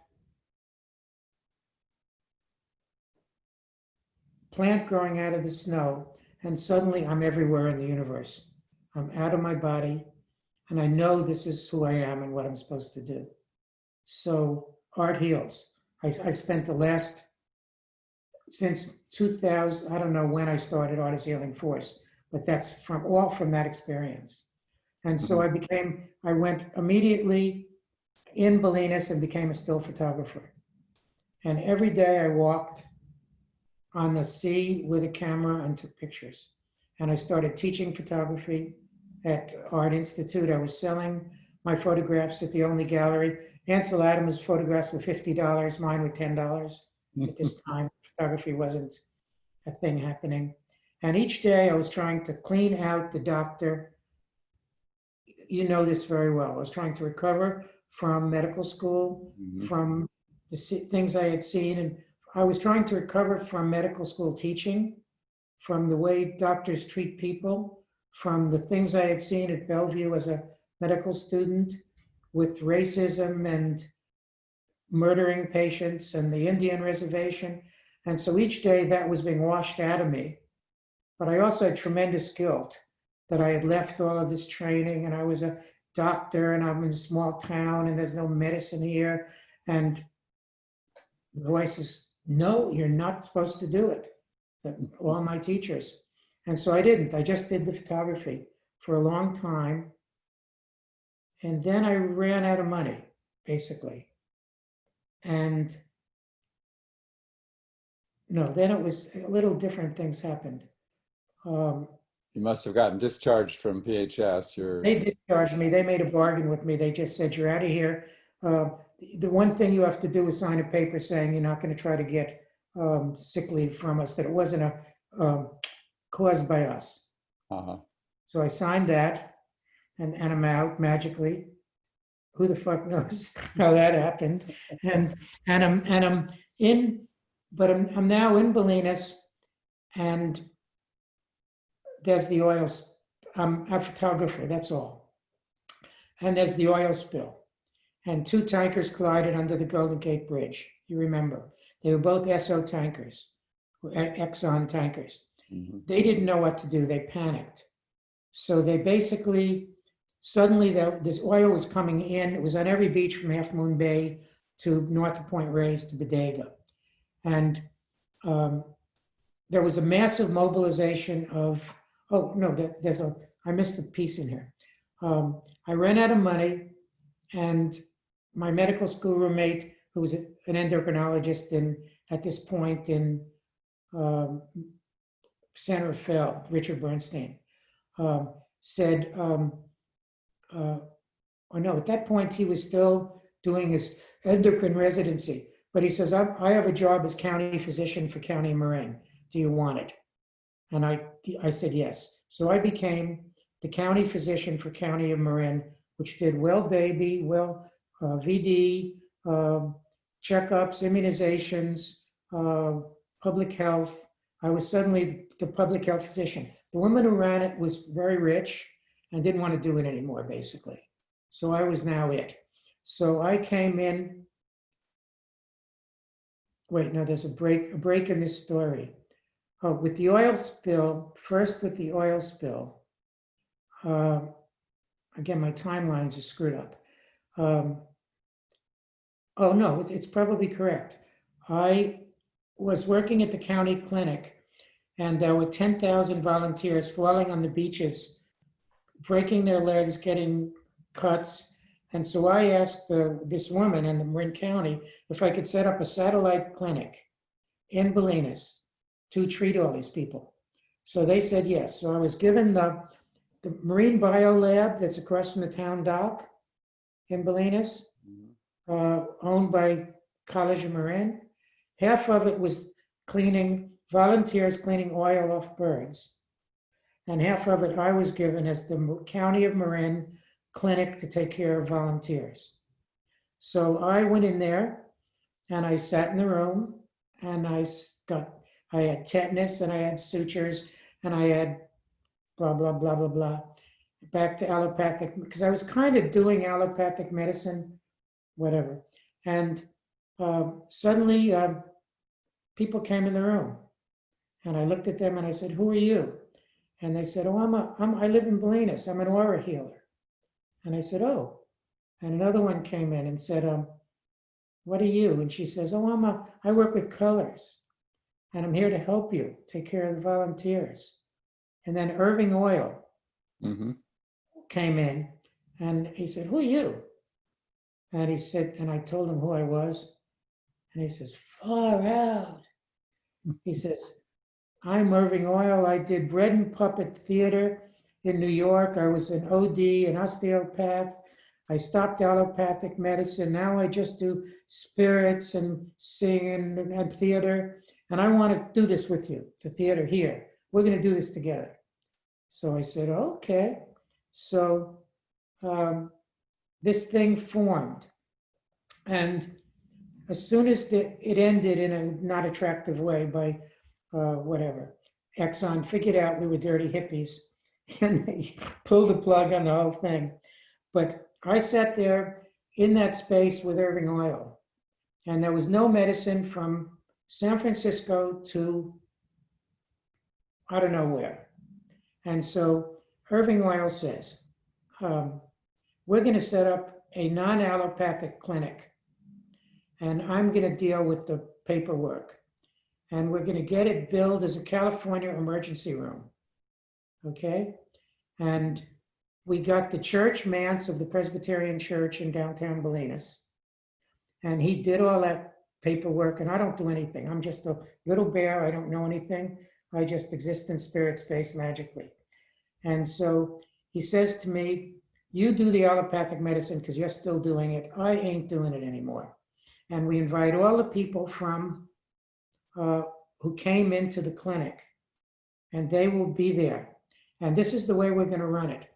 plant growing out of the snow, and suddenly I'm everywhere in the universe. I'm out of my body, and I know this is who I am and what I'm supposed to do. So art heals. I spent the last, since 2000, I don't know when I started Art is Healing Force, but that's from that experience. And so I went immediately in Bolinas and became a still photographer. And every day I walked on the sea with a camera and took pictures. And I started teaching photography at Art Institute. I was selling my photographs at the Only Gallery. Ansel Adams' photographs were $50, mine were $10. At this time, photography wasn't a thing happening. And each day I was trying to clean out the doctor. You know this very well. I was trying to recover from medical school, from the things I had seen. And I was trying to recover from medical school teaching, from the way doctors treat people, from the things I had seen at Bellevue as a medical student with racism and murdering patients and the Indian reservation. And so each day that was being washed out of me. But I also had tremendous guilt that I had left all of this training and I was a doctor and I'm in a small town and there's no medicine here. And the voice is, no, you're not supposed to do it. All my teachers. And so I didn't. I just did the photography for a long time. And then I ran out of money, basically. And no, then it was a little different things happened. You must have gotten discharged from PHS. They discharged me. They made a bargain with me. They just said, you're out of here. The one thing you have to do is sign a paper saying you're not going to try to get sick leave from us, that it wasn't caused by us. So I signed that and I'm out magically. Who the fuck knows how that happened? And I'm in, but I'm now in Bolinas and there's the oil. I'm a photographer, that's all. And there's the oil spill. And two tankers collided under the Golden Gate Bridge. You remember. They were both Esso tankers, Exxon tankers. They didn't know what to do. They panicked. So they basically, suddenly this oil was coming in. It was on every beach from Half Moon Bay to north of Point Reyes to Bodega. And there was a massive mobilization of, oh, no, I missed a piece in here. I ran out of money and my medical school roommate, who was an endocrinologist at this point in San Rafael, Richard Bernstein, said, oh no, at that point he was still doing his endocrine residency, but he says, I have a job as county physician for County of Marin. Do you want it? And I said yes. So I became the county physician for County of Marin, which did well baby, VD, checkups, immunizations, public health. I was suddenly the public health physician. The woman who ran it was very rich and didn't want to do it anymore, basically. So I was now it. So I came in. Wait, no, there's a break in this story. Oh, with the oil spill, first with the oil spill. Again, my timelines are screwed up. Oh no, it's probably correct. I was working at the county clinic and there were 10,000 volunteers falling on the beaches, breaking their legs, getting cuts. And so I asked this woman in the Marin County if I could set up a satellite clinic in Bolinas to treat all these people. So they said yes. So I was given the Marine Bio Lab that's across from the town dock in Bolinas, owned by College of Marin. Half of it was volunteers cleaning oil off birds. And half of it I was given as the County of Marin clinic to take care of volunteers. So I went in there and I sat in the room and I had tetanus and I had sutures and I had blah, blah, blah, blah, blah. Back to allopathic, because I was kind of doing allopathic medicine, whatever. And suddenly people came in the room and I looked at them and I said, who are you? And they said, oh, I live in Bolinas. I'm an aura healer. And I said, oh. And another one came in and said, what are you? And she says, oh, I work with colors and I'm here to help you take care of the volunteers. And then Irving Oil Mm-hmm. came in and he said, who are you? And he said, and I told him who I was. And he says, far out. He says, I'm Irving Oil. I did bread and puppet theater in New York. I was an OD, an osteopath. I stopped allopathic medicine. Now I just do spirits and singing and theater. And I want to do this with you, the theater here. We're going to do this together. So I said, okay. So this thing formed. And as soon as it ended in a not attractive way by whatever, Exxon figured out we were dirty hippies and they pulled the plug on the whole thing. But I sat there in that space with Irving Oil, and there was no medicine from San Francisco to I don't know where. And so Irving Oil says, we're going to set up a non-allopathic clinic, and I'm going to deal with the paperwork. And we're going to get it billed as a California emergency room. Okay? And we got the church manse of the Presbyterian Church in downtown Bolinas. And he did all that paperwork, and I don't do anything. I'm just a little bear. I don't know anything. I just exist in spirit space magically. And so he says to me, you do the allopathic medicine because you're still doing it. I ain't doing it anymore. And we invite all the people from who came into the clinic, and they will be there. And this is the way we're going to run it.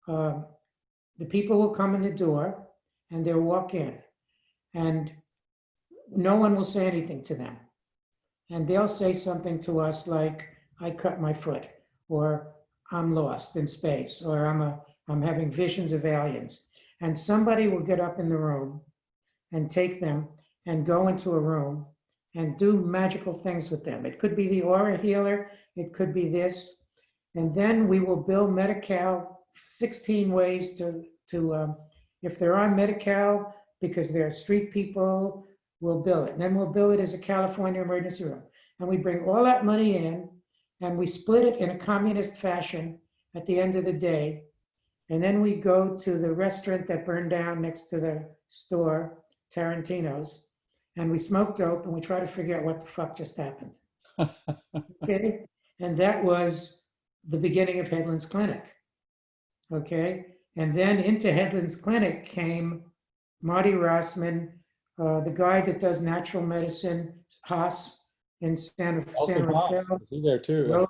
The people will come in the door and they'll walk in, and no one will say anything to them. And they'll say something to us like, I cut my foot, or I'm lost in space, or I'm having visions of aliens. And somebody will get up in the room and take them and go into a room and do magical things with them. It could be the aura healer, it could be this. And then we will bill Medi-Cal 16 ways to if they're on Medi-Cal, because they're street people, we'll bill it. And then we'll bill it as a California emergency room. And we bring all that money in and we split it in a communist fashion at the end of the day. And then we go to the restaurant that burned down next to the store, Tarantino's, and we smoke dope and we try to figure out what the fuck just happened. Okay? And that was the beginning of Headland's Clinic. Okay? And then into Headland's Clinic came Marty Rossman, the guy that does natural medicine, Haas in San Rafael. Is he there too?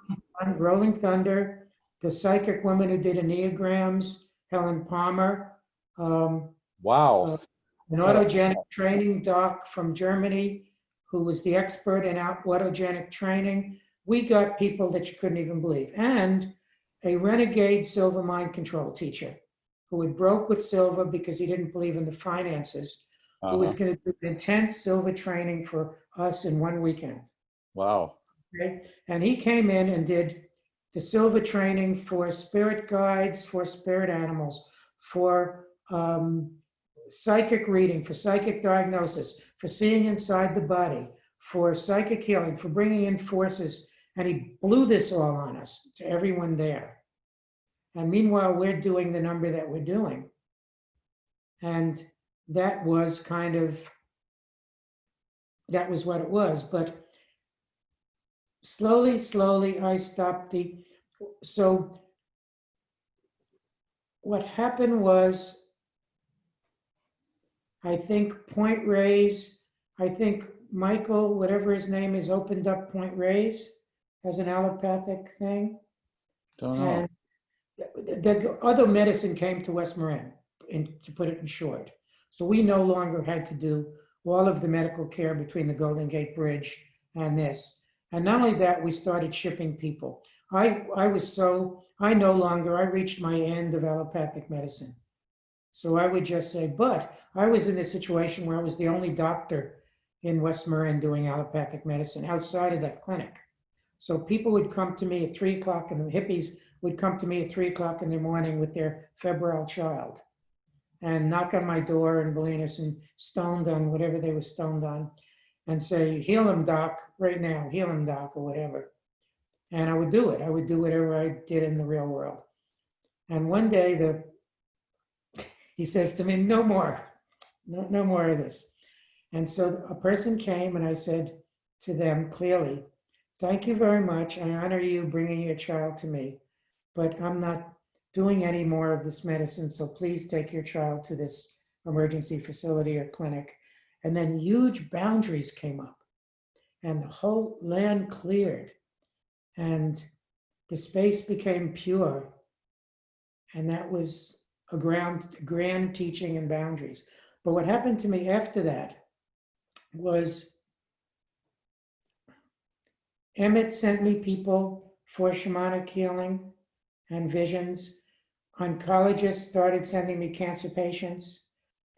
Rolling Thunder, the psychic woman who did Enneagrams, Helen Palmer. Wow. An autogenic training doc from Germany who was the expert in autogenic training. We got people that you couldn't even believe. And a renegade silver mind control teacher who had broke with silver because he didn't believe in the finances, who was going to do intense silver training for us in one weekend. Wow. Okay? And he came in and did the silver training for spirit guides, for spirit animals, for psychic reading, for psychic diagnosis, for seeing inside the body, for psychic healing, for bringing in forces. And he blew this all on us, to everyone there. And meanwhile, we're doing the number that we're doing. And that was kind of, that was what it was. But slowly, I stopped so what happened was, I think Point Reyes, I think Michael, whatever his name is, opened up Point Reyes as an allopathic thing. Don't know. And the other medicine came to West Marin, to put it in short. So we no longer had to do all of the medical care between the Golden Gate Bridge and this. And not only that, we started shipping people. I reached my end of allopathic medicine. So I would just say, but I was in a situation where I was the only doctor in West Marin doing allopathic medicine outside of that clinic. So people would come to me at 3 o'clock, and the hippies would come to me at 3 o'clock in the morning with their febrile child. and knock on my door in Bolinas and stoned on whatever they were stoned on and say, heal him, doc, right now, heal him, doc, or whatever. And I would do it. I would do whatever I did in the real world. And one day he says to me, no more, no more of this. And so a person came and I said to them clearly, thank you very much. I honor you bringing your child to me, but I'm not doing any more of this medicine. So please take your child to this emergency facility or clinic. And then huge boundaries came up and the whole land cleared and the space became pure. And that was a grand teaching and boundaries. But what happened to me after that was Emmett sent me people for shamanic healing and visions. Oncologists started sending me cancer patients,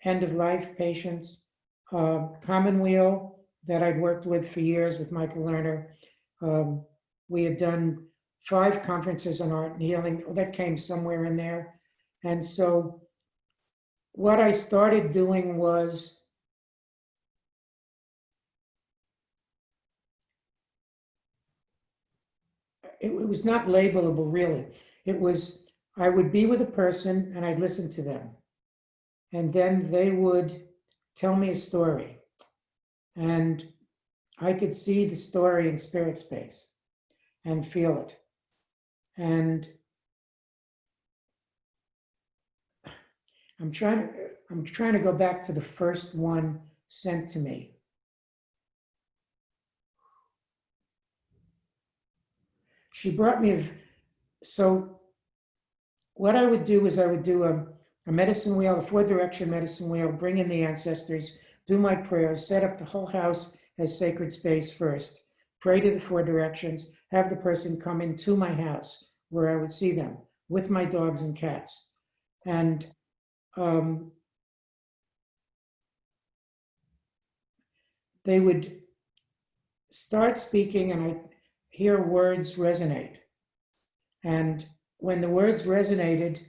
end-of-life patients, Commonweal that I'd worked with for years with Michael Lerner. We had done 5 conferences on art and healing. That came somewhere in there. And so what I started doing was it was not labelable really. It was, I would be with a person and I'd listen to them. And then they would tell me a story. And I could see the story in spirit space and feel it. And I'm trying to go back to the first one sent to me. She brought me, so what I would do is I would do a medicine wheel, a 4-direction medicine wheel, bring in the ancestors, do my prayers, set up the whole house as sacred space first, pray to the 4 directions, have the person come into my house where I would see them with my dogs and cats. And they would start speaking and I hear words resonate. And when the words resonated,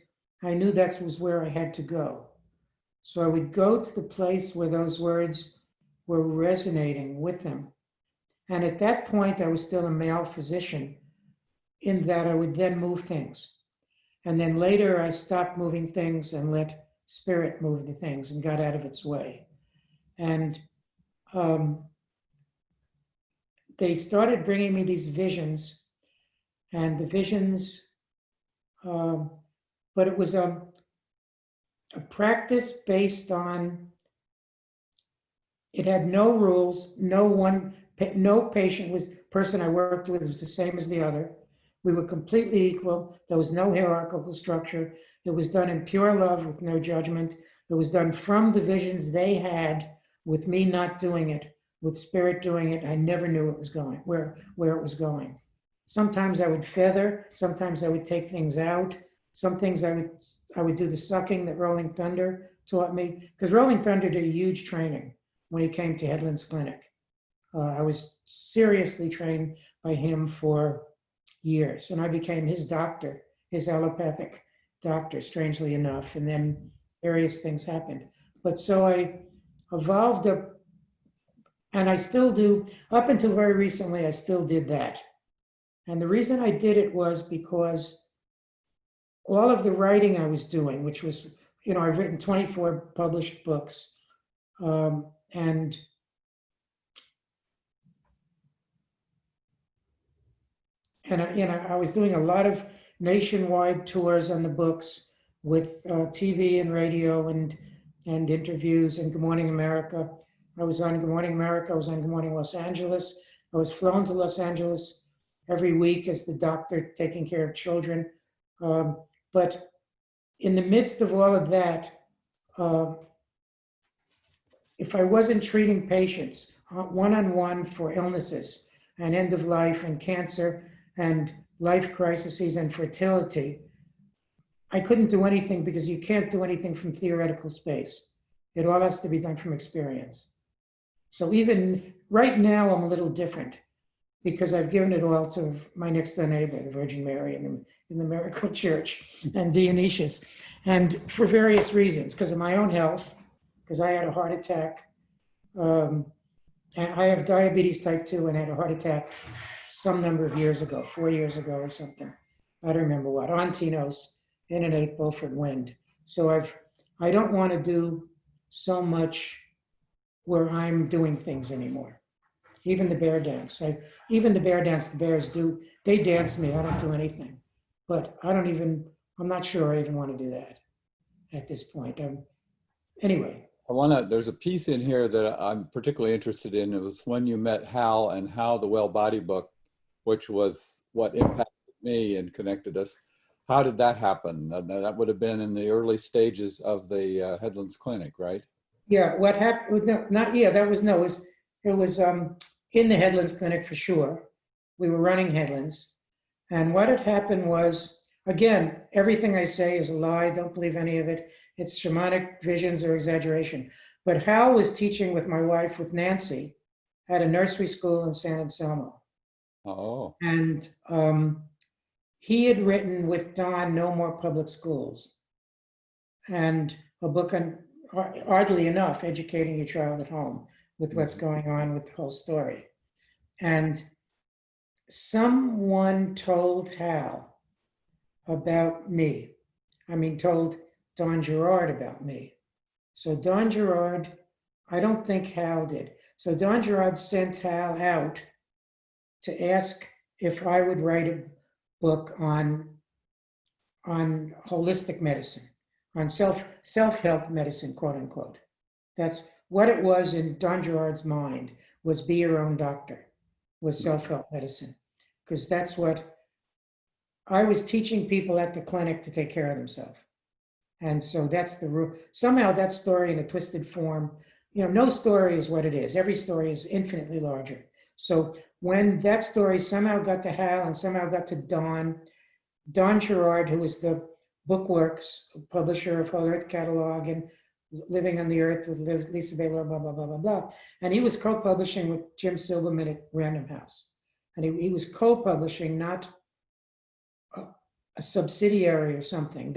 I knew that was where I had to go. So I would go to the place where those words were resonating with them. And at that point, I was still a male physician in that I would then move things. And then later I stopped moving things and let spirit move the things and got out of its way. And they started bringing me these visions and the visions, but it was a practice based on, it had no rules, no person I worked with was the same as the other. We were completely equal. There was no hierarchical structure. It was done in pure love with no judgment. It was done from the visions they had with me not doing it, with spirit doing it. I never knew it was going, where it was going. Sometimes I would feather, sometimes I would take things out. Some things I would do the sucking that Rolling Thunder taught me, because Rolling Thunder did a huge training when he came to Headlands Clinic. I was seriously trained by him for years, and I became his doctor, his allopathic doctor, strangely enough, and then various things happened. But so I evolved up, and I still do, up until very recently, I still did that. And the reason I did it was because all of the writing I was doing, which was, I've written 24 published books, and I was doing a lot of nationwide tours on the books with TV and radio and interviews and Good Morning America. I was on Good Morning America. I was on Good Morning Los Angeles. I was flown to Los Angeles every week as the doctor taking care of children. But in the midst of all of that, if I wasn't treating patients one-on-one for illnesses and end of life and cancer and life crises and fertility, I couldn't do anything, because you can't do anything from theoretical space. It all has to be done from experience. So even right now, I'm a little different, because I've given it all to my next door neighbor, the Virgin Mary in the Miracle Church, and Dionysius, and for various reasons, because of my own health, because I had a heart attack. And I have diabetes type 2 and had a heart attack some number of years ago, 4 years ago or something. I don't remember what, on Tino's in an 8 Beaufort wind. So I don't want to do so much where I'm doing things anymore. Even the bear dance, even the bear dance, the bears do, they dance me, I don't do anything. But I'm not sure I even want to do that at this point. Anyway. There's a piece in here that I'm particularly interested in. It was when you met Hal and how the Well Body book, which was what impacted me and connected us. How did that happen? That would have been in the early stages of the Headlands Clinic, right? Yeah, what happened, no, not, yeah, that was, no, it was in the Headlands Clinic for sure. We were running Headlands. And what had happened was, again, everything I say is a lie. Don't believe any of it. It's shamanic visions or exaggeration. But Hal was teaching with my wife, with Nancy, at a nursery school in San Anselmo. Oh. And he had written with Don, No More Public Schools, and a book on, oddly enough, educating your child at home with what's going on with the whole story. And someone told Hal about me. I mean, told Don Gerard about me. So Don Gerard, I don't think Hal did. So Don Gerard sent Hal out to ask if I would write a book on holistic medicine, on self-help medicine, quote unquote. That's what it was in Don Gerard's mind, was be your own doctor, was self-help medicine. Because that's what I was teaching people at the clinic to take care of themselves. And so that's somehow that story in a twisted form, no story is what it is. Every story is infinitely larger. So when that story somehow got to Hal and somehow got to Don Gerard, who was the Bookworks publisher of Whole Earth Catalog and Living on the Earth with Lisa Baylor, blah, blah, blah, blah, blah. And he was co-publishing with Jim Silberman at Random House. And he was co-publishing, not a subsidiary or something.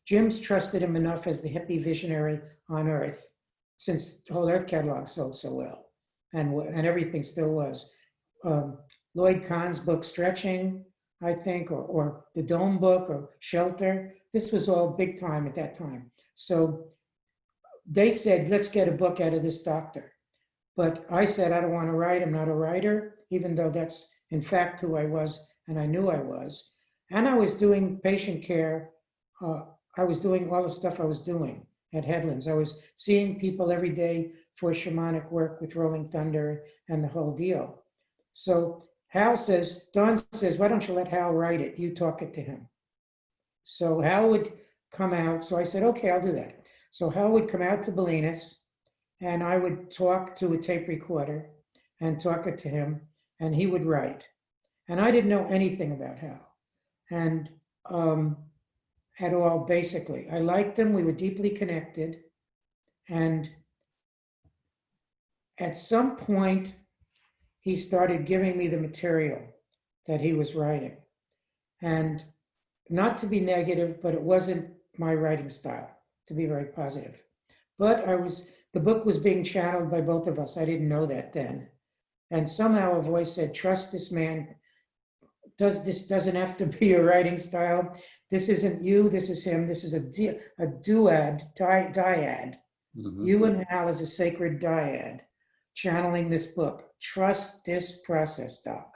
Jim's trusted him enough as the hippie visionary on Earth, since the Whole Earth Catalog sold so well, and everything still was. Lloyd Kahn's book, Stretching, I think, or the Dome book, or Shelter. This was all big time at that time. So they said, let's get a book out of this doctor. But I said, I don't want to write. I'm not a writer, even though that's in fact who I was, and I knew I was. And I was doing patient care. I was doing all the stuff I was doing at Headlands. I was seeing people every day for shamanic work with Rolling Thunder and the whole deal. So Don says, why don't you let Hal write it? You talk it to him. So Hal would come out. So I said, okay, I'll do that. So Hal would come out to Bolinas, and I would talk to a tape recorder and talk it to him, and he would write. And I didn't know anything about Hal. And at all, basically. I liked him. We were deeply connected. And at some point, he started giving me the material that he was writing. And not to be negative, but it wasn't my writing style, to be very positive. But the book was being channeled by both of us. I didn't know that then. And somehow a voice said, trust this man. This doesn't have to be your writing style. This isn't you, this is him. This is a dyad. Mm-hmm. You and Hal is a sacred dyad, channeling this book. Trust this process, Doc.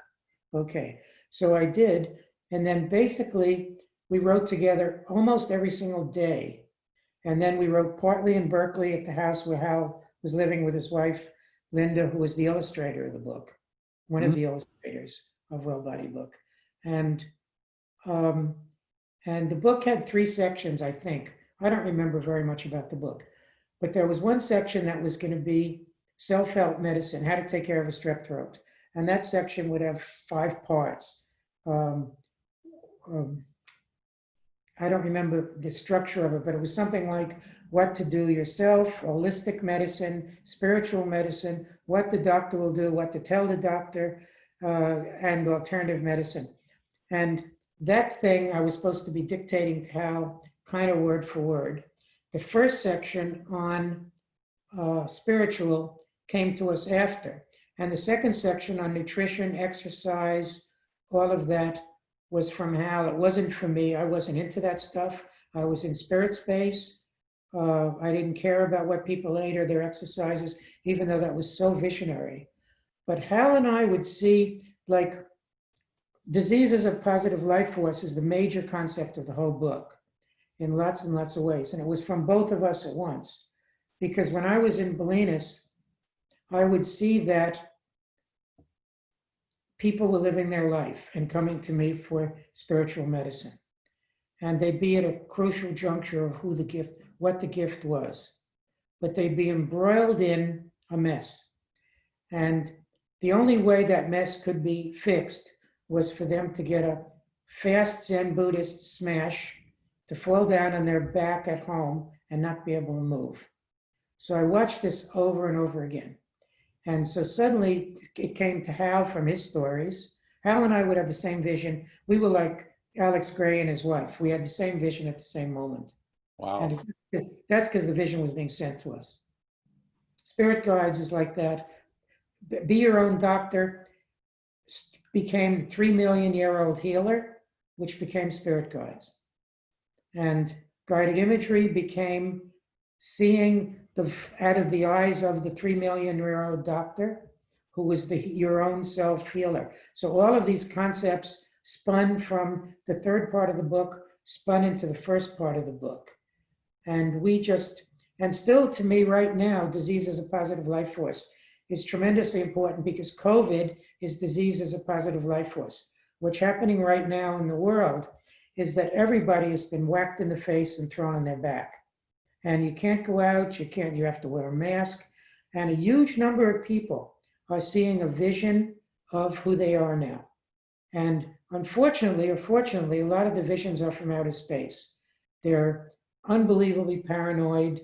Okay, so I did. And then basically we wrote together almost every single day. And then we wrote partly in Berkeley at the house where Hal was living with his wife, Linda, who was the illustrator of the book, one of the illustrators of Well Body book. And the book had 3 sections, I think. I don't remember very much about the book, but there was one section that was going to be self-help medicine, how to take care of a strep throat. And that section would have 5 parts. I don't remember the structure of it, but it was something like what to do yourself, holistic medicine, spiritual medicine, what the doctor will do, what to tell the doctor, and alternative medicine. And that thing I was supposed to be dictating to Hal, kind of word for word. The first section on spiritual came to us after. And the second section on nutrition, exercise, all of that was from Hal. It wasn't for me. I wasn't into that stuff. I was in spirit space. I didn't care about what people ate or their exercises, even though that was so visionary. But Hal and I would see, like, disease as a positive life force is the major concept of the whole book in lots and lots of ways. And it was from both of us at once. Because when I was in Bolinas, I would see that people were living their life and coming to me for spiritual medicine. And they'd be at a crucial juncture of what the gift was. But they'd be embroiled in a mess. And the only way that mess could be fixed was for them to get a fast Zen Buddhist smash, to fall down on their back at home and not be able to move. So I watched this over and over again. And so suddenly it came to Hal from his stories. Hal and I would have the same vision. We were like Alex Gray and his wife. We had the same vision at the same moment. Wow. And that's because the vision was being sent to us. Spirit guides is like that. Be Your Own Doctor became the 3 million year old healer, which became spirit guides. And guided imagery became seeing out of the eyes of the 3 million year old doctor, who was your own self healer. So all of these concepts spun from the third part of the book, spun into the first part of the book. And still to me right now, disease as a positive life force is tremendously important, because COVID is disease as a positive life force. What's happening right now in the world is that everybody has been whacked in the face and thrown on their back. And you can't go out, you have to wear a mask. And a huge number of people are seeing a vision of who they are now. And unfortunately, or fortunately, a lot of the visions are from outer space. They're unbelievably paranoid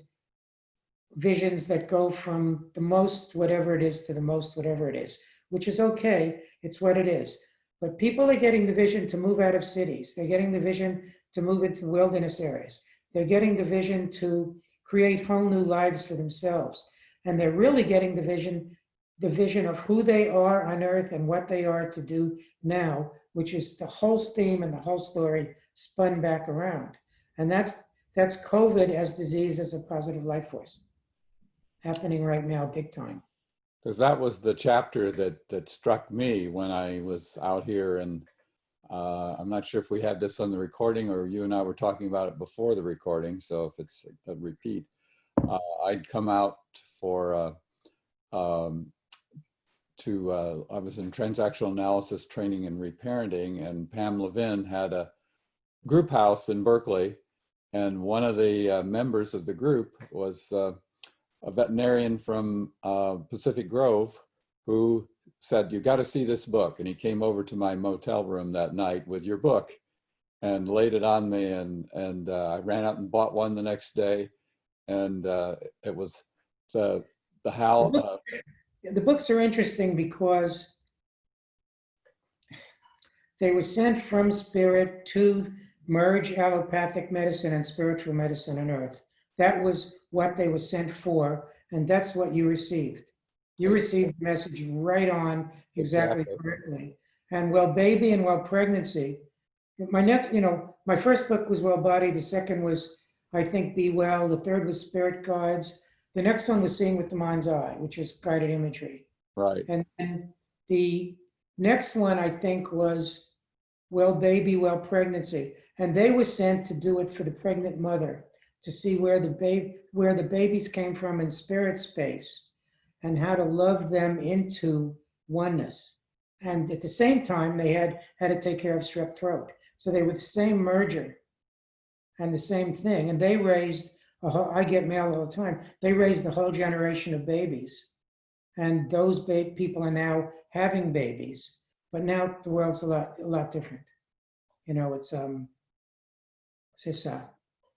visions that go from the most whatever it is to the most whatever it is, which is okay. It's what it is. But people are getting the vision to move out of cities. They're getting the vision to move into wilderness areas. They're getting the vision to create whole new lives for themselves. And they're really getting the vision of who they are on earth and what they are to do now, which is the whole theme and the whole story spun back around. And that's COVID as disease as a positive life force happening right now, big time. Because that was the chapter that struck me when I was out here, and I'm not sure if we had this on the recording or you and I were talking about it before the recording, so if it's a repeat. I'd come out for, I was in transactional analysis training and reparenting, and Pam Levin had a group house in Berkeley, and one of the members of the group was a veterinarian from Pacific Grove, who said, "You got to see this book." And he came over to my motel room that night with your book and laid it on me. And I ran out and bought one the next day. And it was the Hal. The books are interesting because they were sent from spirit to merge allopathic medicine and spiritual medicine on earth. That was what they were sent for, and that's what you received. You received the message right on, exactly correctly. And Well Baby and Well Pregnancy, my first book was Well Body, the second was, I think, Be Well, the third was Spirit Guides, the next one was Seeing with the Mind's Eye, which is guided imagery. Right. And the next one, I think, was Well Baby, Well Pregnancy, and they were sent to do it for the pregnant mother, to see where the babies came from in spirit space and how to love them into oneness. And at the same time, they had to take care of strep throat. So they were the same merger and the same thing. And they raised, I get mail all the time, they raised a whole generation of babies. And those people are now having babies. But now the world's a lot different. It's sad.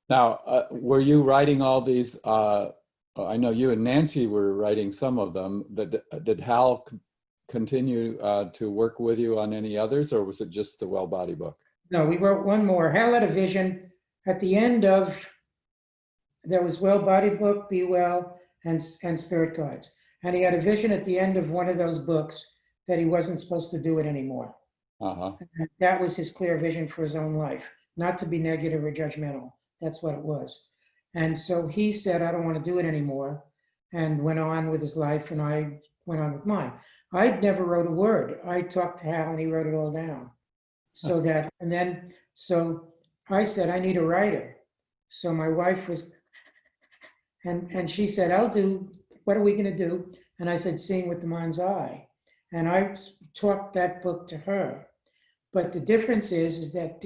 Now, were you writing all these? I know you and Nancy were writing some of them. Did Hal continue to work with you on any others, or was it just the Well Body book? No, we wrote one more. Hal had a vision at the end of, there was Well Body Book, Be Well, and Spirit Guides. And he had a vision at the end of one of those books that he wasn't supposed to do it anymore. Uh-huh. And that was his clear vision for his own life, not to be negative or judgmental. That's what it was. And so he said, I don't want to do it anymore, and went on with his life, and I went on with mine. I never wrote a word. I talked to Hal and he wrote it all down. So that, and then, so I said, I need a writer. So my wife was, and she said, I'll do, what are we going to do? And I said, Seeing with the Mind's Eye. And I talked that book to her. But the difference is that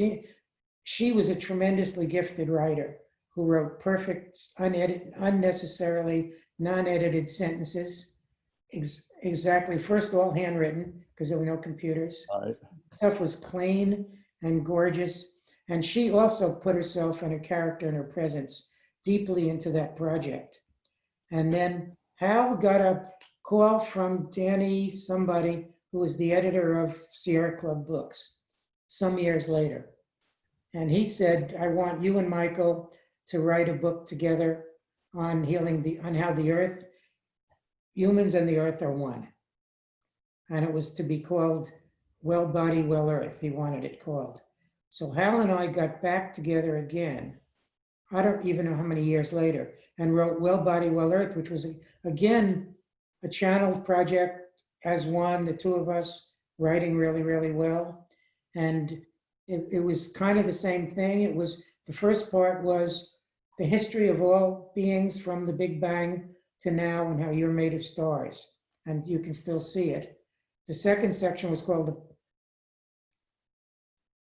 she was a tremendously gifted writer who wrote perfect, unedited, unnecessarily non-edited sentences. Exactly, first all handwritten, because there were no computers. All right. Stuff was clean and gorgeous. And she also put herself and her character and her presence deeply into that project. And then Hal got a call from Danny, somebody who was the editor of Sierra Club Books, some years later. And he said, I want you and Michael to write a book together on on how the earth, humans and the earth are one. And it was to be called Well Body, Well Earth, he wanted it called. So Hal and I got back together again, I don't even know how many years later, and wrote Well Body, Well Earth, which was, again, a channeled project as one, the two of us writing really, really well. And it was kind of the same thing. It was, the first part was the history of all beings from the Big Bang to now, and how you're made of stars, and you can still see it. The second section was called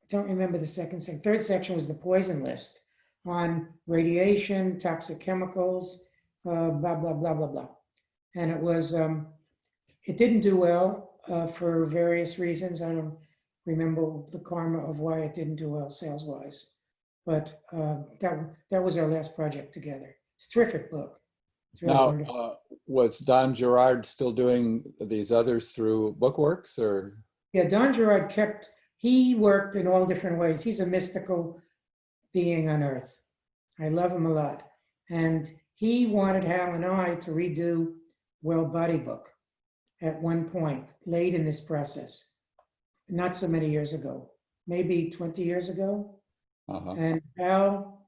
I don't remember the second section. Third section was the poison list on radiation, toxic chemicals, blah, blah, blah, blah, blah. And it was, it didn't do well for various reasons. I don't remember the karma of why it didn't do well sales-wise. But that was our last project together. It's a terrific book. It's really wonderful. Now, was Don Gerard still doing these others through Bookworks, or? Yeah, Don Gerard he worked in all different ways. He's a mystical being on earth. I love him a lot. And he wanted Hal and I to redo Well Body Book at one point, late in this process, not so many years ago, maybe 20 years ago. Uh-huh. And Hal,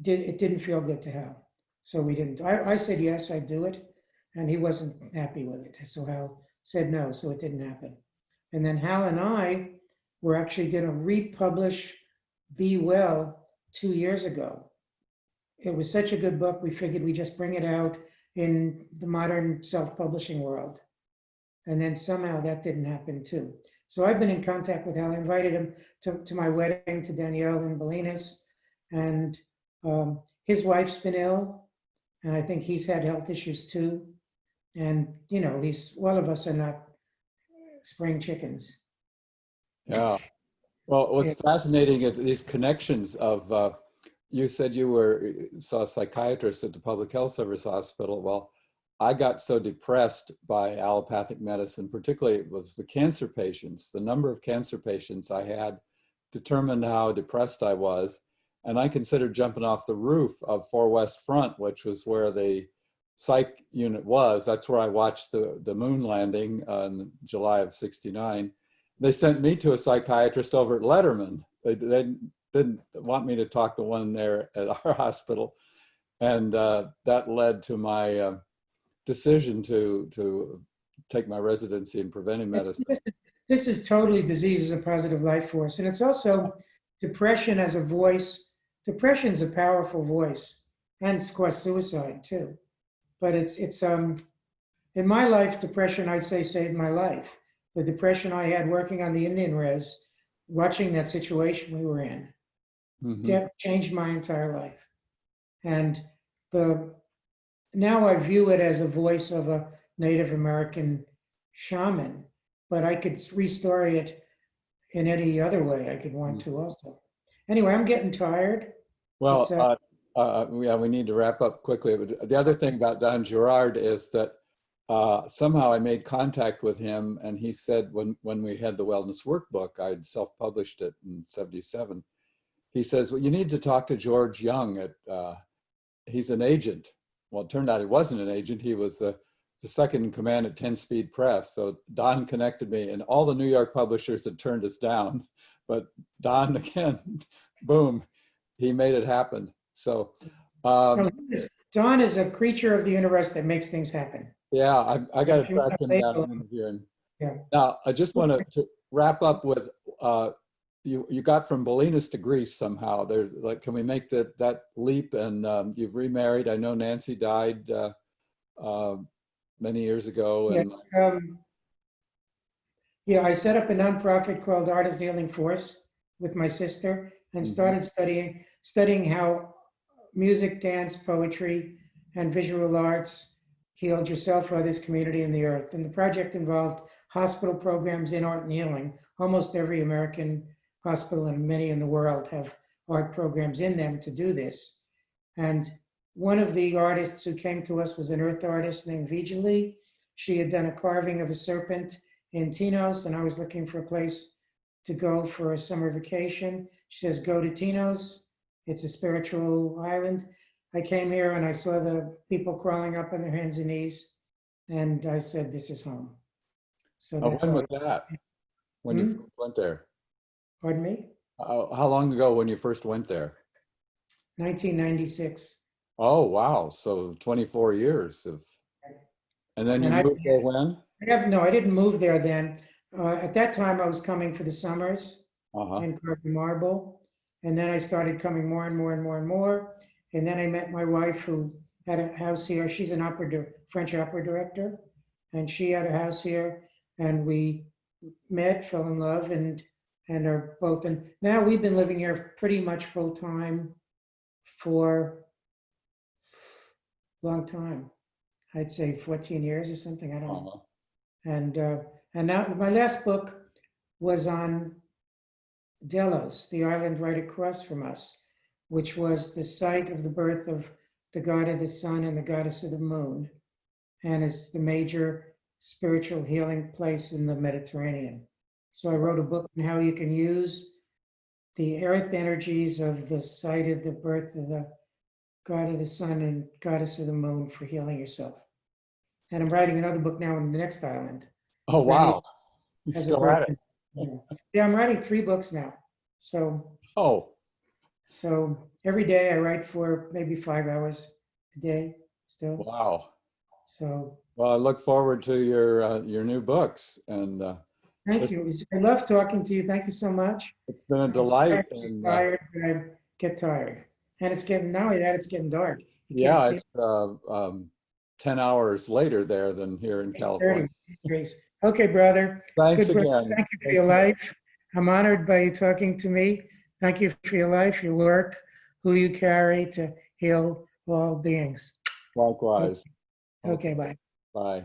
it didn't feel good to Hal. So we didn't. I said, yes, I'd do it. And he wasn't happy with it. So Hal said no, so it didn't happen. And then Hal and I were actually going to republish Be Well 2 years ago. It was such a good book, we figured we'd just bring it out in the modern self-publishing world. And then somehow that didn't happen too. So I've been in contact with Hal. I invited him to my wedding, to Danielle and Bolinas. And his wife's been ill, and I think he's had health issues too. And, you know, all of us are not spring chickens. Yeah. Well, what's fascinating is these connections of, you said you saw a psychiatrist at the Public Health Service Hospital. Well, I got so depressed by allopathic medicine, particularly it was the cancer patients. The number of cancer patients I had determined how depressed I was. And I considered jumping off the roof of 4 West Front, which was where the psych unit was. That's where I watched the moon landing in July of '69. They sent me to a psychiatrist over at Letterman. They didn't want me to talk to one there at our hospital. And that led to my decision to take my residency in preventive medicine. This is totally disease as a positive life force. And it's also depression as a voice. Depression's a powerful voice, and of course suicide too. But it's in my life, depression, I'd say, saved my life. The depression I had working on the Indian res, watching that situation we were in, changed my entire life. And now I view it as a voice of a Native American shaman, but I could restory it in any other way I could want to also. Anyway, I'm getting tired. Well, yeah, we need to wrap up quickly. But the other thing about Don Gerard is that somehow I made contact with him, and he said when we had the Wellness Workbook, I'd self-published it in '77. He says, well, you need to talk to George Young. He's an agent. Well, it turned out he wasn't an agent. He was the second in command at 10 Speed Press. So Don connected me, and all the New York publishers had turned us down. But Don, again, boom, he made it happen. So Don is a creature of the universe that makes things happen. yeah, I got to track him down and interview him. Yeah. Now, I just want to wrap up with, you got from Bolinas to Greece somehow. There, like, can we make that leap? And you've remarried. I know Nancy died many years ago. And yeah, I set up a nonprofit called Art is the Healing Force with my sister, and started studying how music, dance, poetry, and visual arts healed yourself or this community and the earth. And the project involved hospital programs in art and healing. Almost every American hospital and many in the world have art programs in them to do this. And one of the artists who came to us was an earth artist named Vijali. She had done a carving of a serpent in Tinos, and I was looking for a place to go for a summer vacation. She says, go to Tinos. It's a spiritual island. I came here and I saw the people crawling up on their hands and knees, and I said, this is home. So that's when was that? When you first went there? Pardon me? How long ago when you first went there? 1996. Oh, wow. So 24 years of, and then you moved there when? No, I didn't move there then. At that time, I was coming for the summers and carving marble. And then I started coming more and more and more and more. And then I met my wife, who had a house here. She's an French opera director. And she had a house here. And we met, fell in love, and are both. And now we've been living here pretty much full time for a long time. I'd say 14 years or something. I don't know. And now my last book was on Delos, the island right across from us, which was the site of the birth of the god of the sun and the goddess of the moon, and is the major spiritual healing place in the Mediterranean. So I wrote a book on how you can use the earth energies of the site of the birth of the god of the sun and goddess of the moon for healing yourself. And I'm writing another book now on the next island. Oh, wow. You still at it? Yeah, I'm writing 3 books now. So every day I write for maybe 5 hours a day still. Wow. So. Well, I look forward to your new books. And thank you. I love talking to you. Thank you so much. It's been a delight. I'm tired, but I get tired. And it's getting, not only that, it's getting dark. Yeah, it's 10 hours later there than here in California. Okay, brother. Thanks Good, again. Thank you for your life. I'm honored by you talking to me. Thank you for your life, your work, who you carry to heal all beings. Likewise. Okay, bye. Bye.